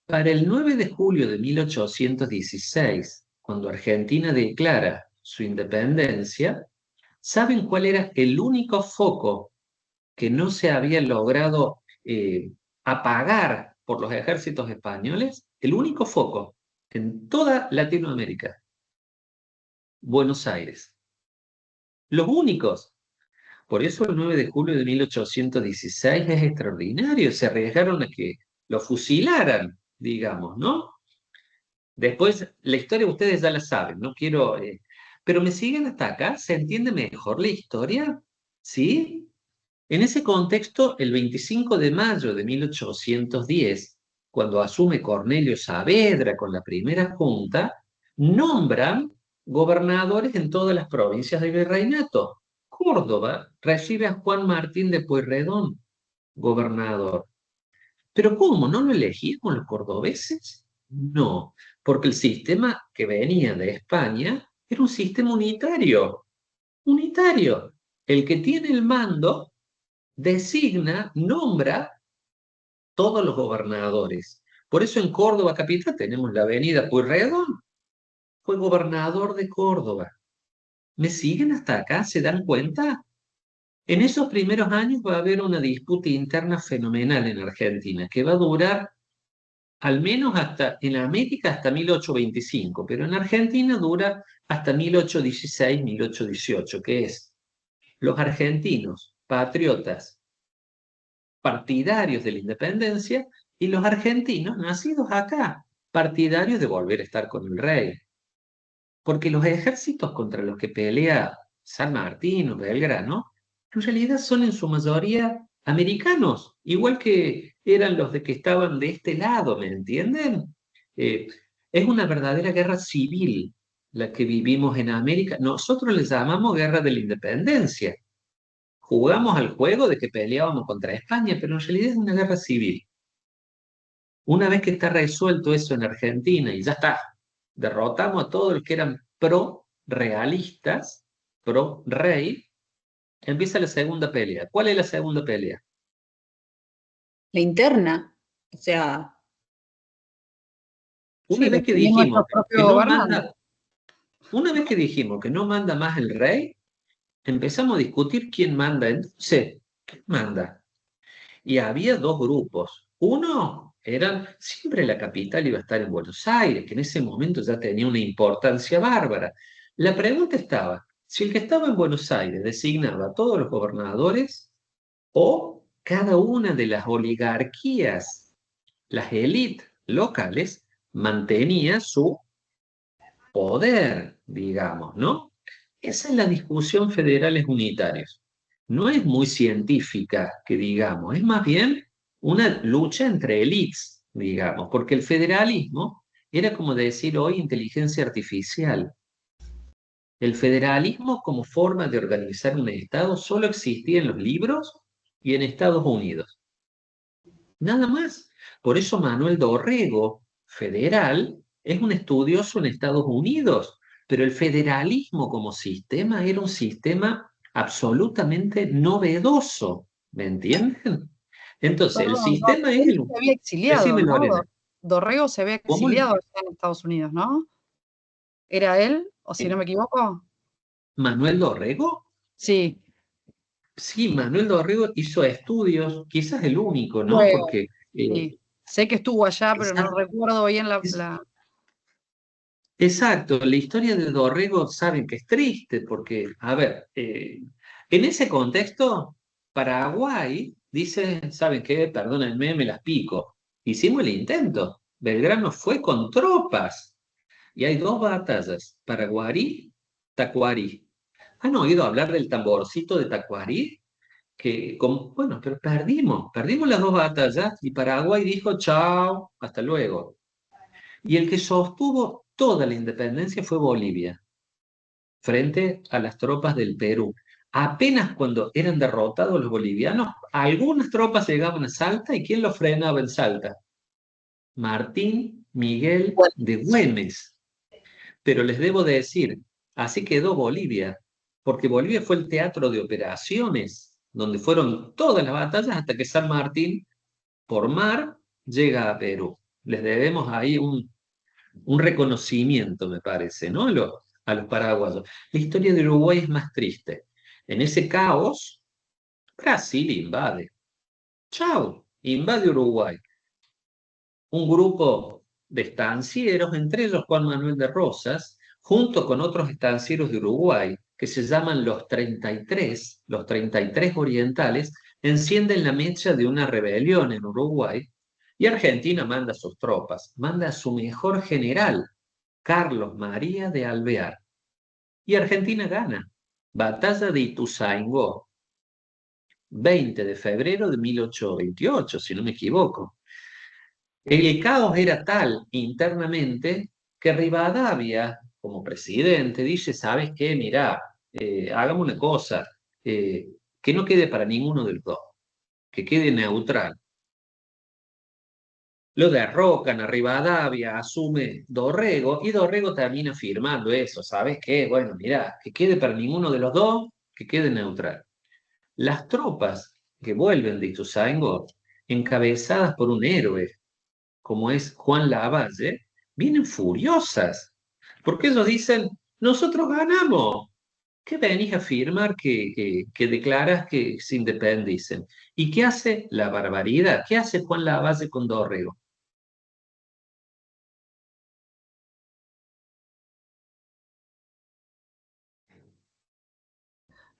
Speaker 1: Para el 9 de julio de 1816, cuando Argentina declara su independencia, ¿saben cuál era el único foco que no se había logrado apagar por los ejércitos españoles? El único foco en toda Latinoamérica, Buenos Aires. Los únicos. Por eso el 9 de julio de 1816 es extraordinario. Se arriesgaron a que lo fusilaran, digamos, ¿no? Después, la historia ustedes ya la saben, no quiero... pero me siguen hasta acá, ¿se entiende mejor la historia? ¿Sí? En ese contexto, el 25 de mayo de 1810, cuando asume Cornelio Saavedra con la primera junta, nombran gobernadores en todas las provincias del virreinato. Córdoba recibe a Juan Martín de Pueyrredón, gobernador. ¿Pero cómo? ¿No lo elegían los cordobeses? No, porque el sistema que venía de España era un sistema unitario. Unitario. El que tiene el mando designa, nombra todos los gobernadores. Por eso en Córdoba capital tenemos la avenida Pueyrredón. Fue gobernador de Córdoba. ¿Me siguen hasta acá? ¿Se dan cuenta? En esos primeros años va a haber una disputa interna fenomenal en Argentina, que va a durar al menos hasta, en América hasta 1825, pero en Argentina dura hasta 1816, 1818, que es los argentinos, patriotas, partidarios de la independencia, y los argentinos nacidos acá, partidarios de volver a estar con el rey. Porque los ejércitos contra los que pelea San Martín o Belgrano, en realidad son en su mayoría americanos, igual que eran los de que estaban de este lado, ¿me entienden? Eh, es una verdadera guerra civil la que vivimos en América. Nosotros le llamamos guerra de la independencia. Jugamos al juego de que peleábamos contra España, pero en realidad es una guerra civil. Una vez que está resuelto eso en Argentina y ya está, derrotamos a todos los que eran pro-realistas, pro rey, empieza la segunda pelea. ¿Cuál es la segunda pelea?
Speaker 2: La interna, o sea,
Speaker 1: Una
Speaker 3: Sí,
Speaker 1: vez que
Speaker 3: definimos nuestro
Speaker 1: dijimos que
Speaker 3: propio
Speaker 1: no
Speaker 3: gobernante.
Speaker 1: manda, una vez que dijimos que no manda más el rey, empezamos a discutir quién manda. Entonces, ¿quién manda? Y había dos grupos. Uno eran, siempre la capital iba a estar en Buenos Aires, que en ese momento ya tenía una importancia bárbara. La pregunta estaba, si el que estaba en Buenos Aires designaba a todos los gobernadores o cada una de las oligarquías, las élites locales, mantenía su poder, digamos, ¿no? Esa es la discusión federales unitarios. No es muy científica, que digamos, es más bien una lucha entre élites, digamos, porque el federalismo era como decir hoy inteligencia artificial. El federalismo como forma de organizar un Estado solo existía en los libros y en Estados Unidos. Nada más. Por eso Manuel Dorrego, federal, es un estudioso en Estados Unidos, pero el federalismo como sistema era un sistema absolutamente novedoso, ¿me entienden? Entonces, el
Speaker 3: Perdón,
Speaker 1: sistema es
Speaker 3: él
Speaker 1: el...
Speaker 3: se había exiliado,
Speaker 1: Decime,
Speaker 3: ¿no?
Speaker 1: Lorena,
Speaker 3: Dorrego se había
Speaker 1: ¿cómo?
Speaker 3: exiliado allá en Estados Unidos, ¿no? ¿Era él? ¿O si no me equivoco?
Speaker 1: ¿Manuel Dorrego?
Speaker 3: Sí.
Speaker 1: Sí, Manuel Dorrego hizo estudios, quizás el único, ¿no?
Speaker 3: Bueno,
Speaker 1: Porque
Speaker 3: sí. Sé que estuvo allá, pero no
Speaker 1: esa-
Speaker 3: recuerdo bien
Speaker 1: es- exacto, la historia de Dorrego saben que es triste porque, a ver, en ese contexto, Paraguay dice, ¿saben qué? Perdónenme, me las pico. Hicimos el intento. Belgrano fue con tropas y hay dos batallas, Paraguarí, Tacuarí. ¿Han oído hablar del tamborcito de Tacuarí? Bueno, pero perdimos las dos batallas y Paraguay dijo, chao, hasta luego. Y el que sostuvo toda la independencia fue Bolivia, frente a las tropas del Perú. Apenas cuando eran derrotados los bolivianos, algunas tropas llegaban a Salta y ¿quién los frenaba en Salta? Martín Miguel de Güemes. Pero les debo decir, así quedó Bolivia, porque Bolivia fue el teatro de operaciones, donde fueron todas las batallas hasta que San Martín, por mar, llega a Perú. Les debemos ahí un reconocimiento, me parece, ¿no? A los paraguayos. La historia de Uruguay es más triste. En ese caos, Brasil invade. Chau, invade Uruguay. Un grupo de estancieros, entre ellos Juan Manuel de Rosas, junto con otros estancieros de Uruguay, que se llaman los 33 orientales, encienden la mecha de una rebelión en Uruguay y Argentina manda sus tropas, manda a su mejor general, Carlos María de Alvear. Y Argentina gana. Batalla de Ituzaingó, 20 de febrero de 1828, si no me equivoco. El caos era tal internamente que Rivadavia, como presidente, dice, ¿sabes qué? Mirá, hagamos una cosa, que no quede para ninguno de los dos, que quede neutral. Lo derrocan a Rivadavia, asume Dorrego, y Dorrego termina firmando eso, ¿sabes qué? Bueno, mirá, que quede para ninguno de los dos, que quede neutral. Las tropas que vuelven de Ituzaingó, encabezadas por un héroe como es Juan Lavalle, vienen furiosas, porque ellos dicen, nosotros ganamos. ¿Qué venís a afirmar que declaras que se independicen? ¿Y qué hace la barbaridad? ¿Qué hace Juan Lavalle con Dorrego?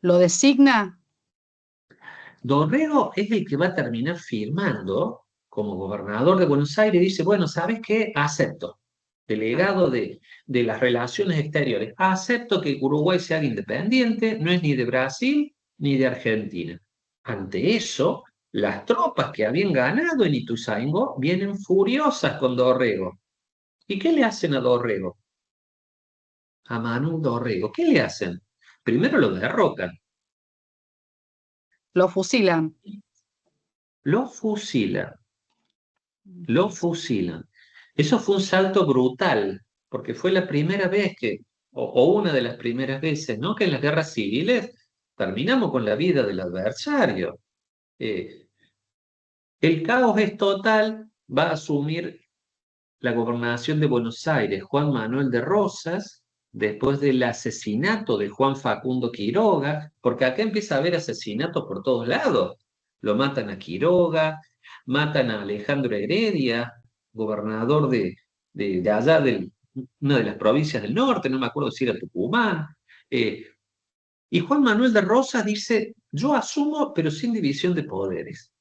Speaker 3: lo designa.
Speaker 1: Dorrego es el que va a terminar firmando como gobernador de Buenos Aires. Dice, bueno, ¿sabes qué? Acepto. Delegado de las relaciones exteriores. Acepto que Uruguay se haga independiente, no es ni de Brasil ni de Argentina. Ante eso, las tropas que habían ganado en Ituzaingó vienen furiosas con Dorrego. ¿Y qué le hacen a Dorrego? A Manu Dorrego. ¿Qué le hacen? Primero lo derrocan,
Speaker 3: Lo fusilan.
Speaker 1: lo fusilan. Lo fusilan. Eso fue un salto brutal, porque fue la primera vez que o una de las primeras veces, ¿no? Que en las guerras civiles terminamos con la vida del adversario. Eh, el caos es total, va a asumir la gobernación de Buenos Aires Juan Manuel de Rosas, después del asesinato de Juan Facundo Quiroga, porque acá empieza a haber asesinatos por todos lados. Lo matan a Quiroga, matan a Alejandro Heredia, gobernador de allá, de una de las provincias del norte, no me acuerdo si era Tucumán. Eh, y Juan Manuel de Rosas dice, yo asumo, pero sin división de poderes.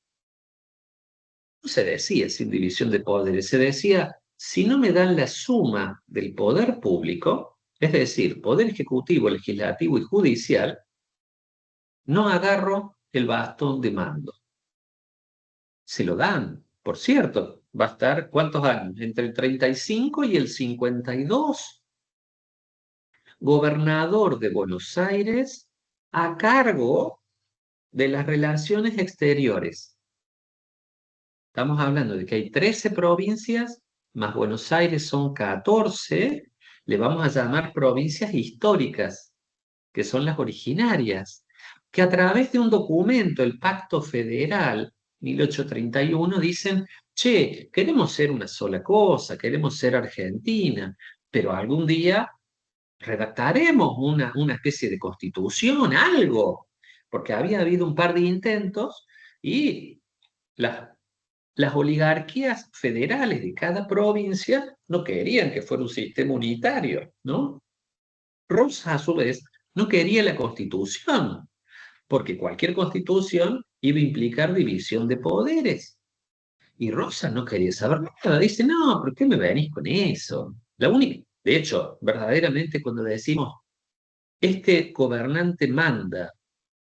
Speaker 1: No se decía sin división de poderes, se decía, si no me dan la suma del poder público, es decir, poder ejecutivo, legislativo y judicial, no agarro el bastón de mando. Se lo dan, por cierto, va a estar, ¿cuántos años? Entre el 35 y el 52. Gobernador de Buenos Aires a cargo de las relaciones exteriores. Estamos hablando de que hay 13 provincias, más Buenos Aires son 14, le vamos a llamar provincias históricas, que son las originarias, que a través de un documento, el Pacto Federal 1831, dicen, che, queremos ser una sola cosa, queremos ser Argentina, pero algún día redactaremos una especie de constitución, algo, porque había habido un par de intentos y las oligarquías federales de cada provincia no querían que fuera un sistema unitario, ¿no? Rosa, a su vez, no quería la constitución, porque cualquier constitución iba a implicar división de poderes. Y Rosa no quería saber nada. Dice, no, ¿por qué me venís con eso? La única, de hecho, verdaderamente cuando decimos, este gobernante manda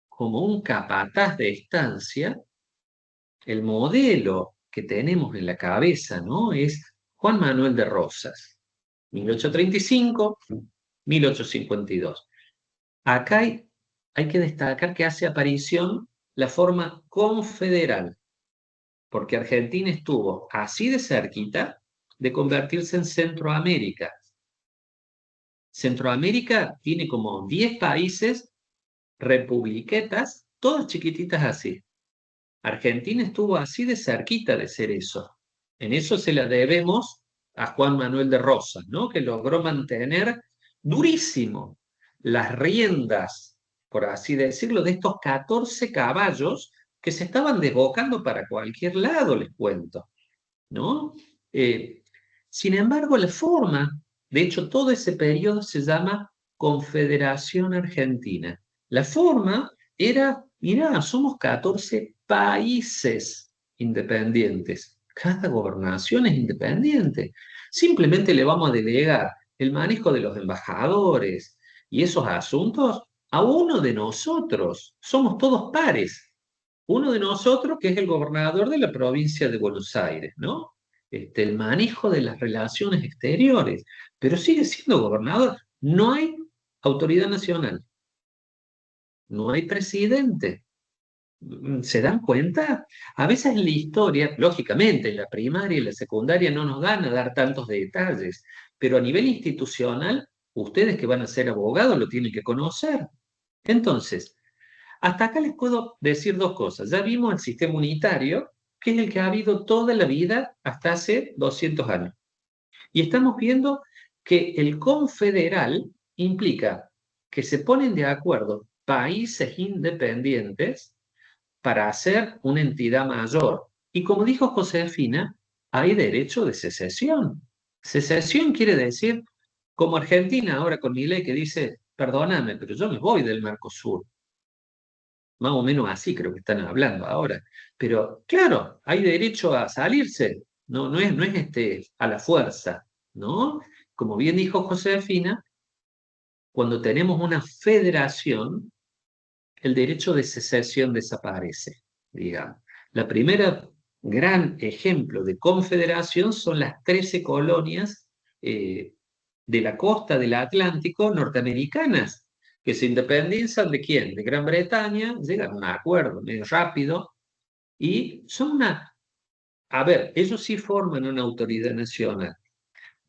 Speaker 1: como un capataz de estancia, el modelo que tenemos en la cabeza, ¿no? Es Juan Manuel de Rosas, 1835, 1852. Acá hay que destacar que hace aparición la forma confederal, porque Argentina estuvo así de cerquita de convertirse en Centroamérica. Centroamérica tiene como 10 países, republiquetas, todas chiquititas así. Argentina estuvo así de cerquita de ser eso. En eso se la debemos a Juan Manuel de Rosas, ¿no? Que logró mantener durísimo las riendas, por así decirlo, de estos 14 caballos que se estaban desbocando para cualquier lado, les cuento, ¿no? Eh, Sin embargo, la forma, de hecho, todo ese periodo se llama Confederación Argentina. La forma era, mirá, somos 14 países independientes. Cada gobernación es independiente. Simplemente le vamos a delegar el manejo de los embajadores y esos asuntos a uno de nosotros. Somos todos pares. Uno de nosotros que es el gobernador de la provincia de Buenos Aires, ¿no? El manejo de las relaciones exteriores, pero sigue siendo gobernador. No hay autoridad nacional, no hay presidente. ¿Se dan cuenta? A veces en la historia, lógicamente, en la primaria y la secundaria no nos dan a dar tantos detalles, pero a nivel institucional, ustedes que van a ser abogados lo tienen que conocer. Entonces, hasta acá les puedo decir dos cosas. Ya vimos el sistema unitario, que es el que ha habido toda la vida hasta hace 200 años. Y estamos viendo que el confederal implica que se ponen de acuerdo países independientes para hacer una entidad mayor. Y como dijo Josefina, hay derecho de secesión. Secesión quiere decir, como Argentina ahora con Milei que dice, perdóname, pero yo me voy del Mercosur. Más o menos así creo que están hablando ahora. Pero claro, hay derecho a salirse, no es a la fuerza, ¿no? Como bien dijo Josefina, cuando tenemos una federación, el derecho de secesión desaparece, digamos. La primera gran ejemplo de confederación son las 13 colonias de la costa del Atlántico norteamericanas, que se independizan de quién, de Gran Bretaña, llegan a un acuerdo medio rápido, y son a ver, ellos sí forman una autoridad nacional,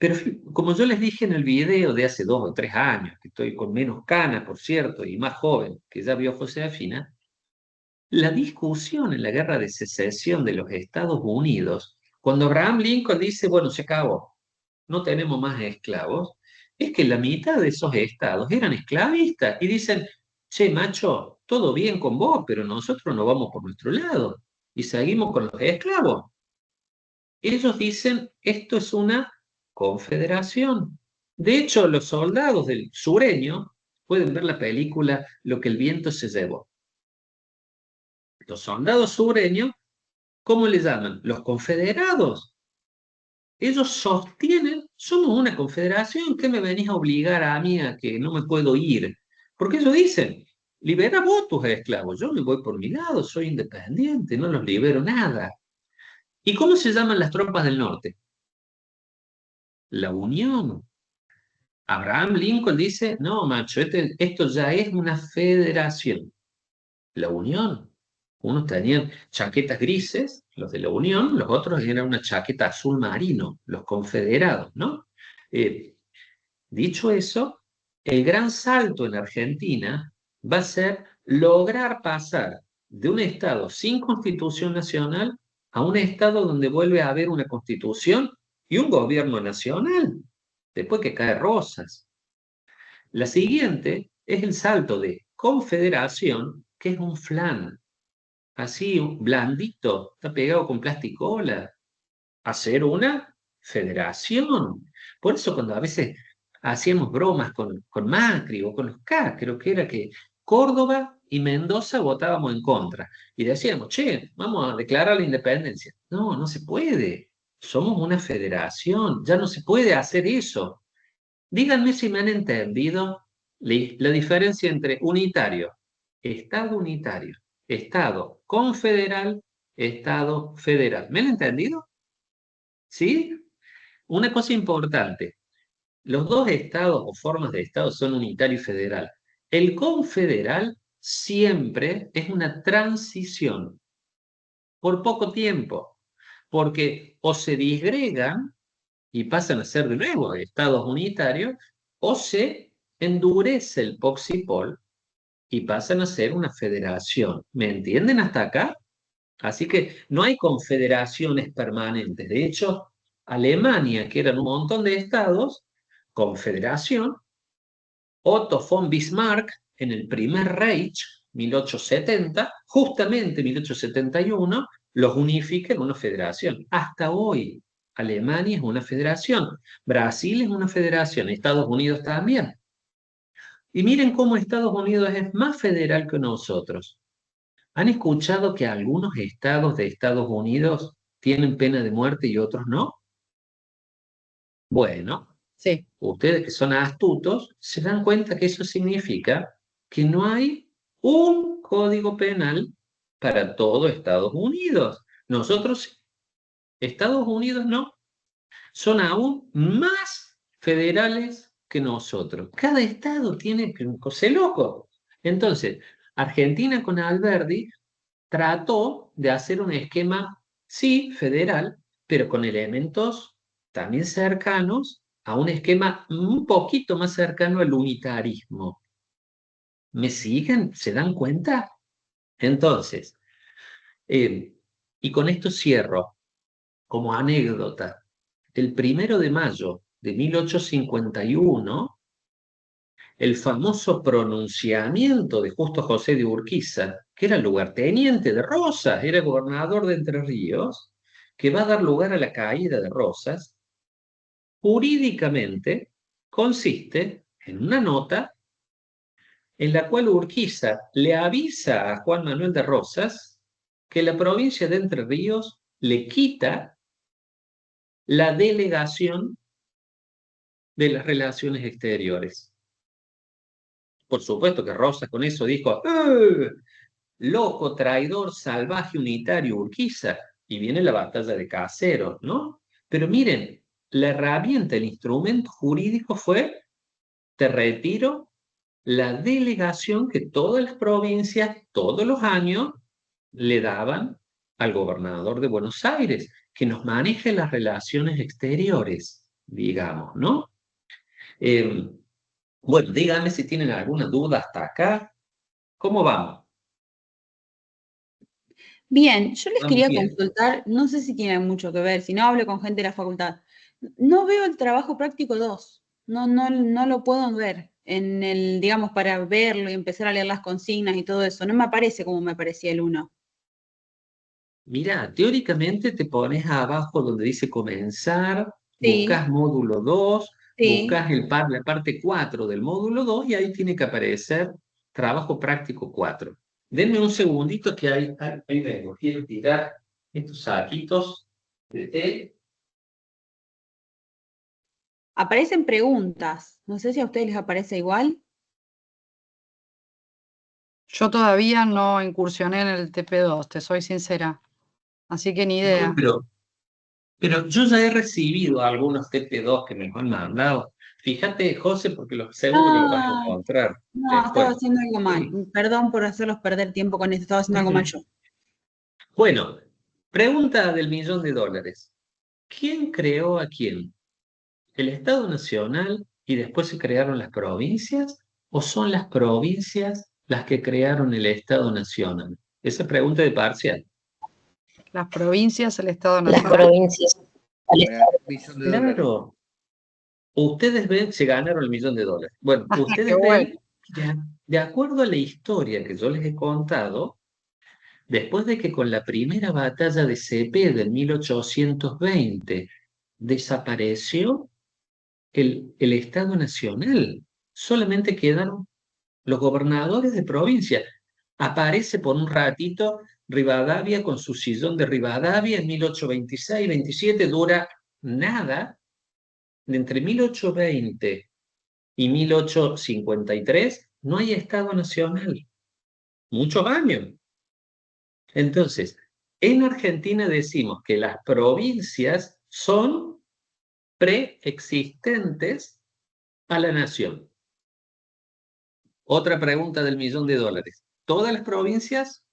Speaker 1: Pero como yo les dije en el video de hace 2 o 3 años, que estoy con menos canas, por cierto, y más joven, que ya vio Josefina, la discusión en la guerra de secesión de los Estados Unidos, cuando Abraham Lincoln dice, bueno, se acabó, no tenemos más esclavos, es que la mitad de esos estados eran esclavistas y dicen, che, macho, todo bien con vos, pero nosotros no vamos por nuestro lado y seguimos con los esclavos. Ellos dicen, esto es una confederación. De hecho, los soldados del sureño pueden ver la película Lo que el viento se llevó. Los soldados sureños, ¿cómo le llaman? Los confederados. Ellos sostienen, somos una confederación, ¿qué me venís a obligar a mí a que no me puedo ir? Porque ellos dicen, libera vos tus esclavos, yo me voy por mi lado, soy independiente, no los libero nada. ¿Y cómo se llaman las tropas del norte? La Unión. Abraham Lincoln dice, no, macho, esto ya es una federación. La Unión. Unos tenían chaquetas grises, los de la Unión, los otros eran una chaqueta azul marino, los confederados, ¿no? Dicho eso, el gran salto en Argentina va a ser lograr pasar de un Estado sin constitución nacional a un Estado donde vuelve a haber una constitución y un gobierno nacional, después que cae Rosas. La siguiente es el salto de confederación, que es un flan, así blandito, está pegado con plasticola, a ser una federación. Por eso cuando a veces hacíamos bromas con Macri o con los K, creo que era que Córdoba y Mendoza votábamos en contra. Y decíamos, che, vamos a declarar la independencia. No, no se puede. Somos una federación, ya no se puede hacer eso. Díganme si me han entendido la diferencia entre unitario, Estado confederal, Estado federal. ¿Me han entendido? ¿Sí? Una cosa importante, los dos estados o formas de estado son unitario y federal. El confederal siempre es una transición por poco tiempo, porque o se disgregan y pasan a ser de nuevo estados unitarios, o se endurece el poxipol y pasan a ser una federación. ¿Me entienden hasta acá? Así que no hay confederaciones permanentes. De hecho, Alemania, que eran un montón de estados, confederación, Otto von Bismarck en el primer Reich, 1870, justamente 1871, los unifica en una federación. Hasta hoy, Alemania es una federación, Brasil es una federación, Estados Unidos también. Y miren cómo Estados Unidos es más federal que nosotros. ¿Han escuchado que algunos estados de Estados Unidos tienen pena de muerte y otros no? Bueno,
Speaker 3: Sí,
Speaker 1: ustedes que son astutos se dan cuenta que eso significa que no hay un código penal para todo Estados Unidos. Nosotros, Estados Unidos no, son aún más federales que nosotros. Cada estado tiene que ser loco. Entonces, Argentina con Alberdi trató de hacer un esquema, sí, federal, pero con elementos también cercanos a un esquema un poquito más cercano al unitarismo. ¿Me siguen? ¿Se dan cuenta? Entonces, y con esto cierro como anécdota. El 1 de mayo de 1851, el famoso pronunciamiento de Justo José de Urquiza, que era lugarteniente de Rosas, era gobernador de Entre Ríos, que va a dar lugar a la caída de Rosas, jurídicamente consiste en una nota en la cual Urquiza le avisa a Juan Manuel de Rosas que la provincia de Entre Ríos le quita la delegación de las relaciones exteriores. Por supuesto que Rosas con eso dijo, loco, traidor, salvaje, unitario, Urquiza, y viene la batalla de Caseros, ¿no? Pero miren, la herramienta, el instrumento jurídico fue, te retiro la delegación que todas las provincias, todos los años, le daban al gobernador de Buenos Aires, que nos maneje las relaciones exteriores. digamos, ¿no? Eh, bueno, díganme si tienen alguna duda hasta acá. ¿Cómo vamos?
Speaker 2: Bien, yo les
Speaker 1: Vamos
Speaker 2: quería
Speaker 1: bien.
Speaker 2: consultar, no sé si tiene mucho que ver, si no hablo con gente de la facultad. No veo el trabajo práctico 2. No lo puedo ver en el, digamos, para verlo y empezar a leer las consignas y todo eso. No me aparece como me aparecía el 1.
Speaker 1: Mira, teóricamente te pones abajo donde dice comenzar,
Speaker 2: Sí,
Speaker 1: buscas módulo 2,
Speaker 2: sí.
Speaker 1: buscas la parte 4 del módulo 2 y ahí tiene que aparecer trabajo práctico 4. Denme un segundito que ahí vengo. Quiero tirar estos saquitos de té.
Speaker 2: Aparecen preguntas. No sé si a ustedes les aparece igual.
Speaker 3: Yo todavía no incursioné en el TP2, te soy sincera. Así que ni
Speaker 1: No,
Speaker 3: idea.
Speaker 1: pero yo ya he recibido algunos TP2 que me han mandado. Fíjate, José, porque seguro que lo vas a
Speaker 2: Ah,
Speaker 1: encontrar
Speaker 2: no, estaba
Speaker 1: después.
Speaker 2: haciendo algo mal.
Speaker 1: Sí.
Speaker 2: Perdón por hacerlos perder tiempo con esto, estaba haciendo algo mal yo.
Speaker 1: Bueno, pregunta del millón de dólares. ¿Quién creó a quién? ¿El Estado Nacional y después se crearon las provincias? ¿O son las provincias las que crearon el Estado Nacional? Esa pregunta de parcial.
Speaker 3: Las provincias, el Estado
Speaker 5: Las
Speaker 3: Nacional.
Speaker 5: provincias. Al Estado.
Speaker 6: Millón de dólares.
Speaker 1: Claro, ustedes ven, se ganaron el millón de dólares. Bueno,
Speaker 3: Qué
Speaker 1: ustedes
Speaker 3: bueno.
Speaker 1: ven, de acuerdo a la historia que yo les he contado, después de que con la primera batalla de Cepeda en 1820 desapareció el Estado Nacional, solamente quedaron los gobernadores de provincia. Aparece por un ratito Rivadavia con su sillón de Rivadavia en 1826-27, dura nada, de entre 1820 y 1853 no hay Estado Nacional, muchos años. Entonces, en Argentina decimos que las provincias son preexistentes a la nación. Otra pregunta del millón de dólares. ¿Todas las provincias?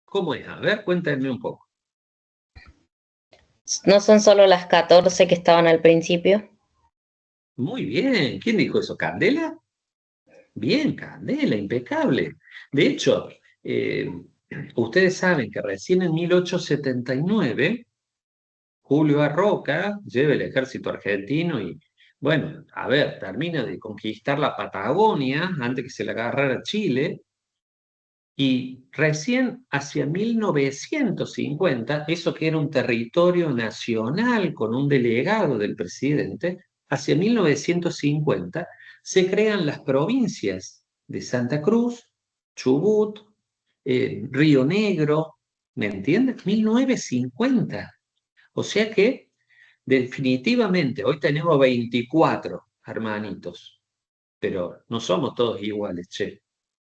Speaker 1: ¿Cómo es? A ver, cuéntenme un poco.
Speaker 5: No son solo las 14 que estaban al principio.
Speaker 1: Muy bien. ¿Quién dijo eso? ¿Candela? Bien, Candela, impecable. De hecho, ustedes saben que recién en 1879 Julio Arroca lleva el ejército argentino y, bueno, a ver, termina de conquistar la Patagonia antes que se le agarrara Chile. Y recién hacia 1950, eso que era un territorio nacional con un delegado del presidente, hacia 1950 se crean las provincias de Santa Cruz, Chubut, Río Negro, ¿me entiendes? 1950. O sea que definitivamente hoy tenemos 24 hermanitos, pero no somos todos iguales, che.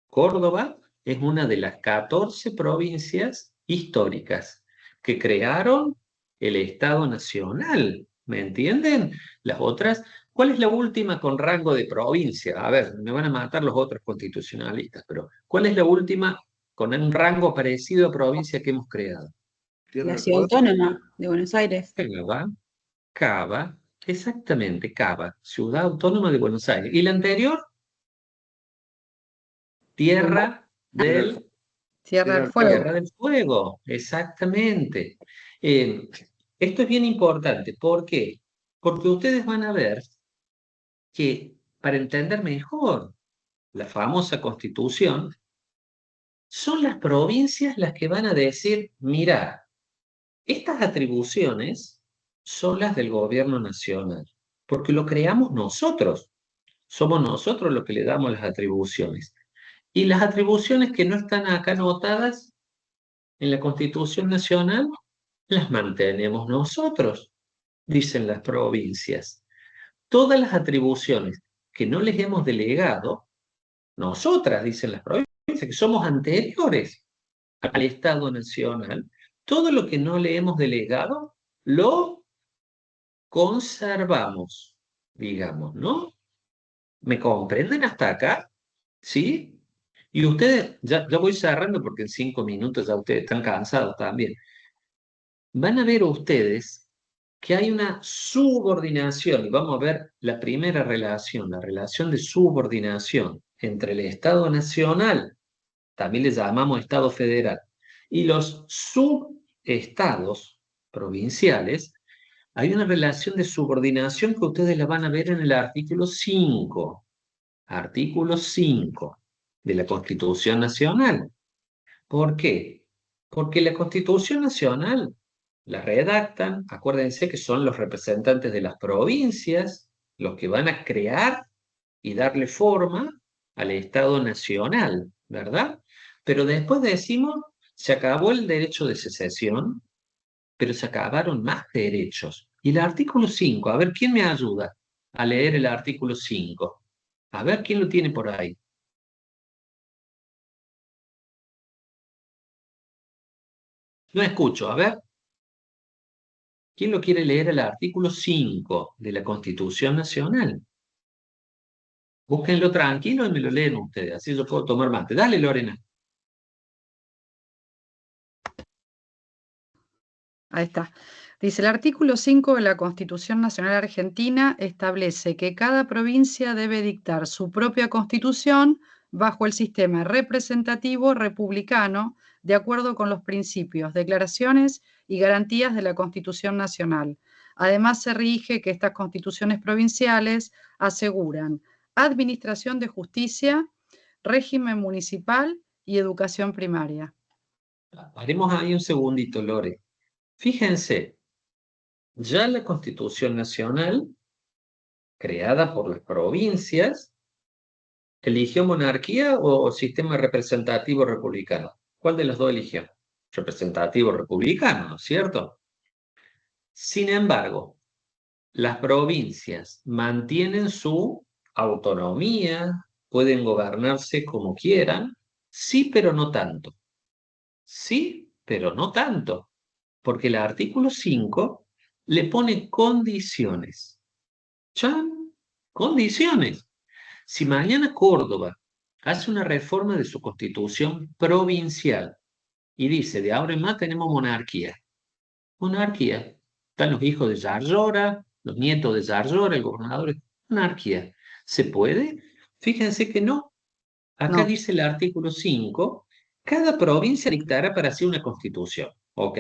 Speaker 1: Córdoba es una de las 14 provincias históricas que crearon el Estado Nacional, ¿me entienden? Las otras, ¿cuál es la última con rango de provincia? A ver, me van a matar los otros constitucionalistas, pero ¿cuál es la última con un rango parecido a provincia que hemos creado?
Speaker 6: Tierra
Speaker 2: La
Speaker 6: del
Speaker 2: ciudad
Speaker 6: Fuego.
Speaker 2: autónoma de Buenos Aires.
Speaker 1: Cava, Cava, exactamente, Cava, Ciudad Autónoma de Buenos Aires. ¿Y la anterior? Tierra
Speaker 6: Tierra del
Speaker 1: del
Speaker 6: Fuego.
Speaker 3: Tierra
Speaker 6: Tierra
Speaker 3: del
Speaker 6: del Fuego.
Speaker 3: Fuego.
Speaker 1: Tierra del Fuego, exactamente. Eh, Esto es bien importante. ¿Por qué? Porque ustedes van a ver que para entender mejor la famosa Constitución, son las provincias las que van a decir, mira, estas atribuciones son las del gobierno nacional, porque lo creamos nosotros. Somos nosotros los que le damos las atribuciones. Y las atribuciones que no están acá anotadas en la Constitución Nacional, las mantenemos nosotros, dicen las provincias. Todas las atribuciones que no les hemos delegado, nosotras, dicen las provincias, que somos anteriores al Estado Nacional, todo lo que no le hemos delegado, lo conservamos, digamos, ¿no? ¿Me comprenden hasta acá? ¿Sí? Y ustedes, ya voy cerrando porque en 5 minutos ya ustedes están cansados también. van a ver ustedes que hay una subordinación, y vamos a ver la primera relación, la relación de subordinación entre el Estado nacional, también le llamamos Estado federal, y los subestados provinciales. Hay una relación de subordinación que ustedes la van a ver en el artículo 5 de la Constitución Nacional. ¿Por qué? Porque la Constitución Nacional la redactan, acuérdense que son los representantes de las provincias los que van a crear y darle forma al Estado Nacional, ¿verdad? Pero después decimos, se acabó el derecho de secesión, pero se acabaron más derechos. Y el artículo 5, a ver, ¿quién me ayuda a leer el artículo 5? A ver, ¿quién lo tiene por ahí? No escucho, a ver. ¿Quién lo quiere leer el artículo 5 de la Constitución Nacional? Búsquenlo tranquilo y me lo leen ustedes, así yo puedo tomar mate. Dale, Lorena.
Speaker 3: Ahí está. Dice, el artículo 5 de la Constitución Nacional Argentina establece que cada provincia debe dictar su propia constitución bajo el sistema representativo republicano, de acuerdo con los principios, declaraciones y garantías de la Constitución Nacional. Además, se rige que estas constituciones provinciales aseguran administración de justicia, régimen municipal y educación primaria.
Speaker 1: Paremos ahí un segundito, Lore. Fíjense, ya la Constitución Nacional, creada por las provincias, ¿eligió monarquía o sistema representativo republicano? ¿Cuál de los dos eligió? Representativo republicano, ¿no es cierto? Sin embargo, las provincias mantienen su autonomía, pueden gobernarse como quieran, sí, pero no tanto. Sí, pero no tanto, porque el artículo 5 le pone condiciones. ¿Chan? Condiciones. Si mañana Córdoba hace una reforma de su constitución provincial y dice, de ahora en más tenemos monarquía. Monarquía. Están los hijos de Yarlora, los nietos de Yarlora, el gobernador. Monarquía. ¿Se puede? Fíjense que no. Acá
Speaker 3: No.
Speaker 1: dice el artículo 5, cada provincia dictará para sí una constitución. Ok.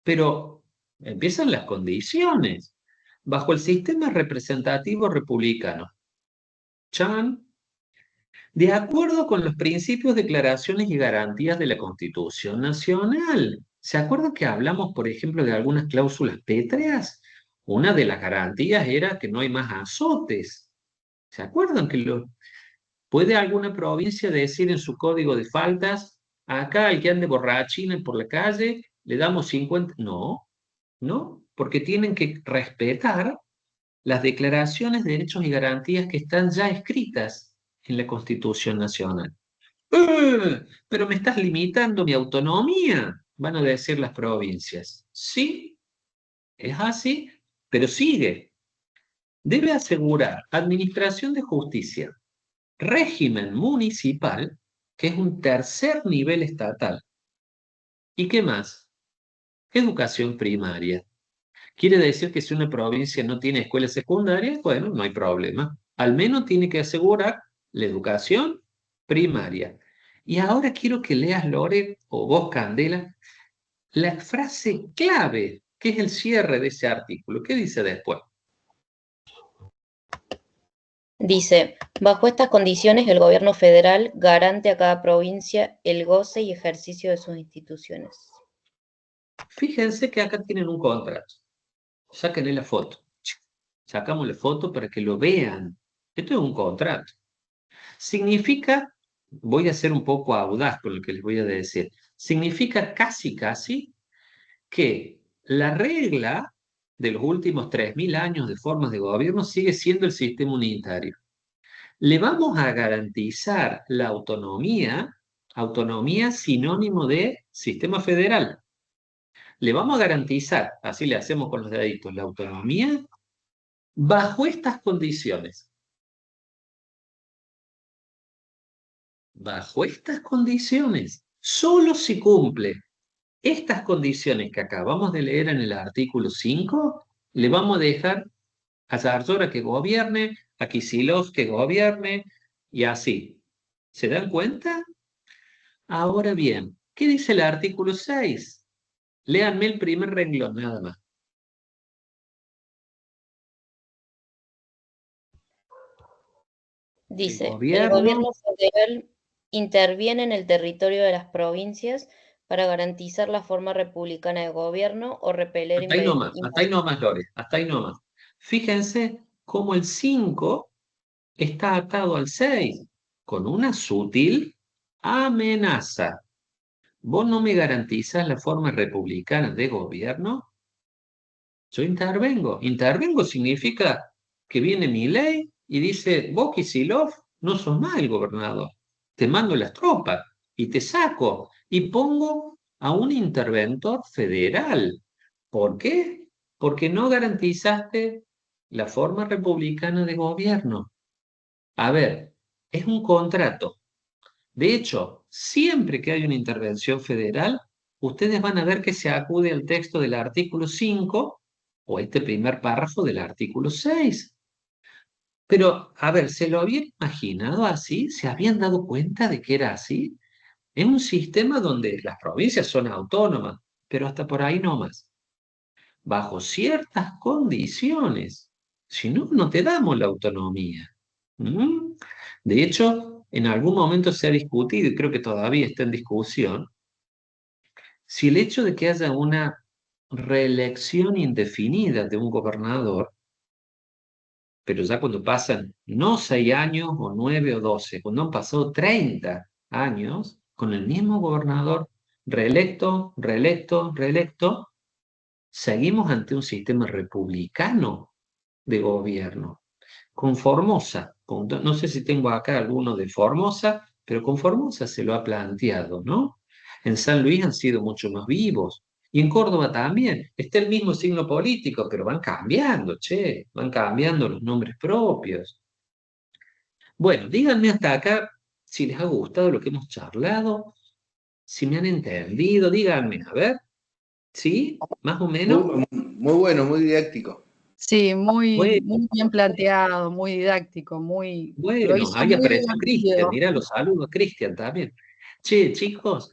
Speaker 1: Pero empiezan las condiciones. Bajo el sistema representativo republicano. Chan, de acuerdo con los principios, declaraciones y garantías de la Constitución Nacional. ¿Se acuerdan que hablamos, por ejemplo, de algunas cláusulas pétreas? Una de las garantías era que no hay más azotes. ¿Se acuerdan que puede alguna provincia decir en su código de faltas, acá al que ande borrachina por la calle, le damos 50? No, no, porque tienen que respetar las declaraciones de derechos y garantías que están ya escritas en la Constitución Nacional. Pero me estás limitando mi autonomía, van a decir las provincias. Sí, es así, pero sigue. Debe asegurar administración de justicia, régimen municipal, que es un tercer nivel estatal. ¿Y qué más? Educación primaria. Quiere decir que si una provincia no tiene escuela secundaria, bueno, no hay problema. Al menos tiene que asegurar la educación primaria. Y ahora quiero que leas, Lore, o vos, Candela, la frase clave, que es el cierre de ese artículo. ¿Qué dice después?
Speaker 5: Dice, bajo estas condiciones el gobierno federal garante a cada provincia el goce y ejercicio de sus instituciones.
Speaker 1: Fíjense que acá tienen un contrato. Sáquenle la foto. Sacamos la foto para que lo vean. Esto es un contrato. Significa, voy a ser un poco audaz con lo que les voy a decir, significa casi, casi que la regla de los últimos 3.000 años de formas de gobierno sigue siendo el sistema unitario. Le vamos a garantizar la autonomía, autonomía sinónimo de sistema federal. Le vamos a garantizar, así le hacemos con los deditos, la autonomía bajo estas condiciones. Bajo estas condiciones, solo si cumple estas condiciones que acabamos de leer en el artículo 5, le vamos a dejar a Zarzora que gobierne, a Kicillof que gobierne, y así. ¿Se dan cuenta? Ahora bien, ¿qué dice el artículo 6? Léanme el primer renglón, nada más.
Speaker 5: Dice, el
Speaker 1: gobierno-
Speaker 5: gobierno federal interviene en el territorio de las provincias para garantizar la forma republicana de gobierno o repeler
Speaker 1: Hasta ahí nomás, Lore, hasta ahí nomás. Fíjense cómo el 5 está atado al 6, con una sutil amenaza. ¿Vos no me garantizas la forma republicana de gobierno? Yo intervengo. Intervengo significa que viene mi ley y dice, vos, Kicillof, no sos más el gobernador. Te mando las tropas y te saco y pongo a un interventor federal. ¿Por qué? Porque no garantizaste la forma republicana de gobierno. A ver, es un contrato. De hecho, siempre que hay una intervención federal, ustedes van a ver que se acude al texto del artículo 5 o este primer párrafo del artículo 6. Pero, a ver, ¿se lo habían imaginado así? ¿Se habían dado cuenta de que era así? Es un sistema donde las provincias son autónomas, pero hasta por ahí no más. Bajo ciertas condiciones. Si no, no te damos la autonomía. ¿Mm? De hecho, en algún momento se ha discutido, y creo que todavía está en discusión, si el hecho de que haya una reelección indefinida de un gobernador, pero ya cuando pasan no 6 años o 9 o 12, cuando han pasado 30 años con el mismo gobernador reelecto, reelecto, reelecto, seguimos ante un sistema republicano de gobierno. Con Formosa, no sé si tengo acá alguno de Formosa, pero con Formosa se lo ha planteado, ¿no? En San Luis han sido mucho más vivos. Y en Córdoba también. Está el mismo signo político, pero van cambiando, che, van cambiando los nombres propios. Bueno, díganme hasta acá si les ha gustado lo que hemos charlado, si me han entendido, díganme, a ver, ¿sí? ¿Más o menos?
Speaker 6: Muy bueno, muy didáctico.
Speaker 3: Sí, muy,
Speaker 1: Bueno,
Speaker 3: muy bien planteado, muy didáctico, muy, lo
Speaker 1: bueno,
Speaker 3: hizo
Speaker 1: ahí
Speaker 3: muy
Speaker 1: apareció Cristian,
Speaker 3: divertido.
Speaker 1: mirá, los saludos a Cristian también. Che, chicos,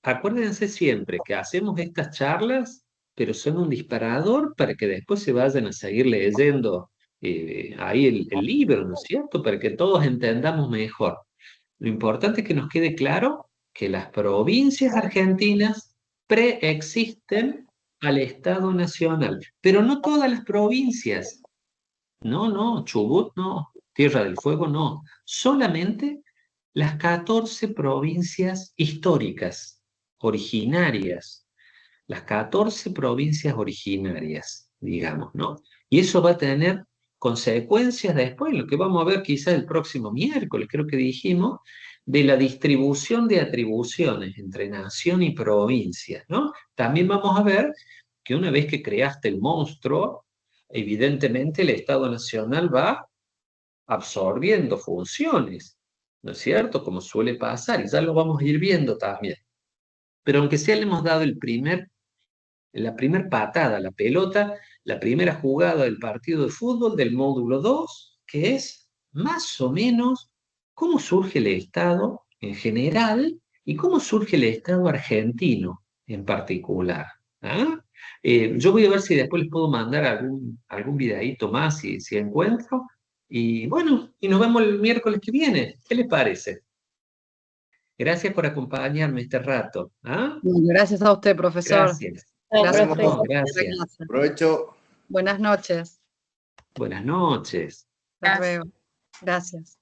Speaker 1: acuérdense siempre que hacemos estas charlas, pero son un disparador para que después se vayan a seguir leyendo ahí el libro, ¿no es cierto? Para que todos entendamos mejor. Lo importante es que nos quede claro que las provincias argentinas preexisten al Estado Nacional, pero no todas las provincias. No, no, Chubut no, Tierra del Fuego no, solamente las 14 provincias históricas, originarias, las 14 provincias originarias, digamos, ¿no? Y eso va a tener consecuencias después, lo que vamos a ver quizás el próximo miércoles, creo que dijimos, de la distribución de atribuciones entre nación y provincia, ¿no? También vamos a ver que una vez que creaste el monstruo, evidentemente el Estado Nacional va absorbiendo funciones, ¿no es cierto? Como suele pasar, y ya lo vamos a ir viendo también. Pero aunque sea le hemos dado la primer patada, la pelota, la primera jugada del partido de fútbol del módulo 2, que es más o menos cómo surge el Estado en general y cómo surge el Estado argentino en particular. ¿Ah? Yo voy a ver si después les puedo mandar algún videíto más si encuentro. Y bueno, y nos vemos el miércoles que viene. ¿Qué les parece? Gracias por acompañarme este rato. ¿Ah?
Speaker 3: Bueno, gracias a usted, profesor.
Speaker 1: Gracias.
Speaker 3: Gracias
Speaker 6: Nos
Speaker 3: por
Speaker 6: vemos.
Speaker 3: la
Speaker 1: Gracias.
Speaker 3: clase.
Speaker 6: Provecho.
Speaker 3: Buenas noches.
Speaker 1: Buenas noches.
Speaker 3: Hasta luego. Gracias.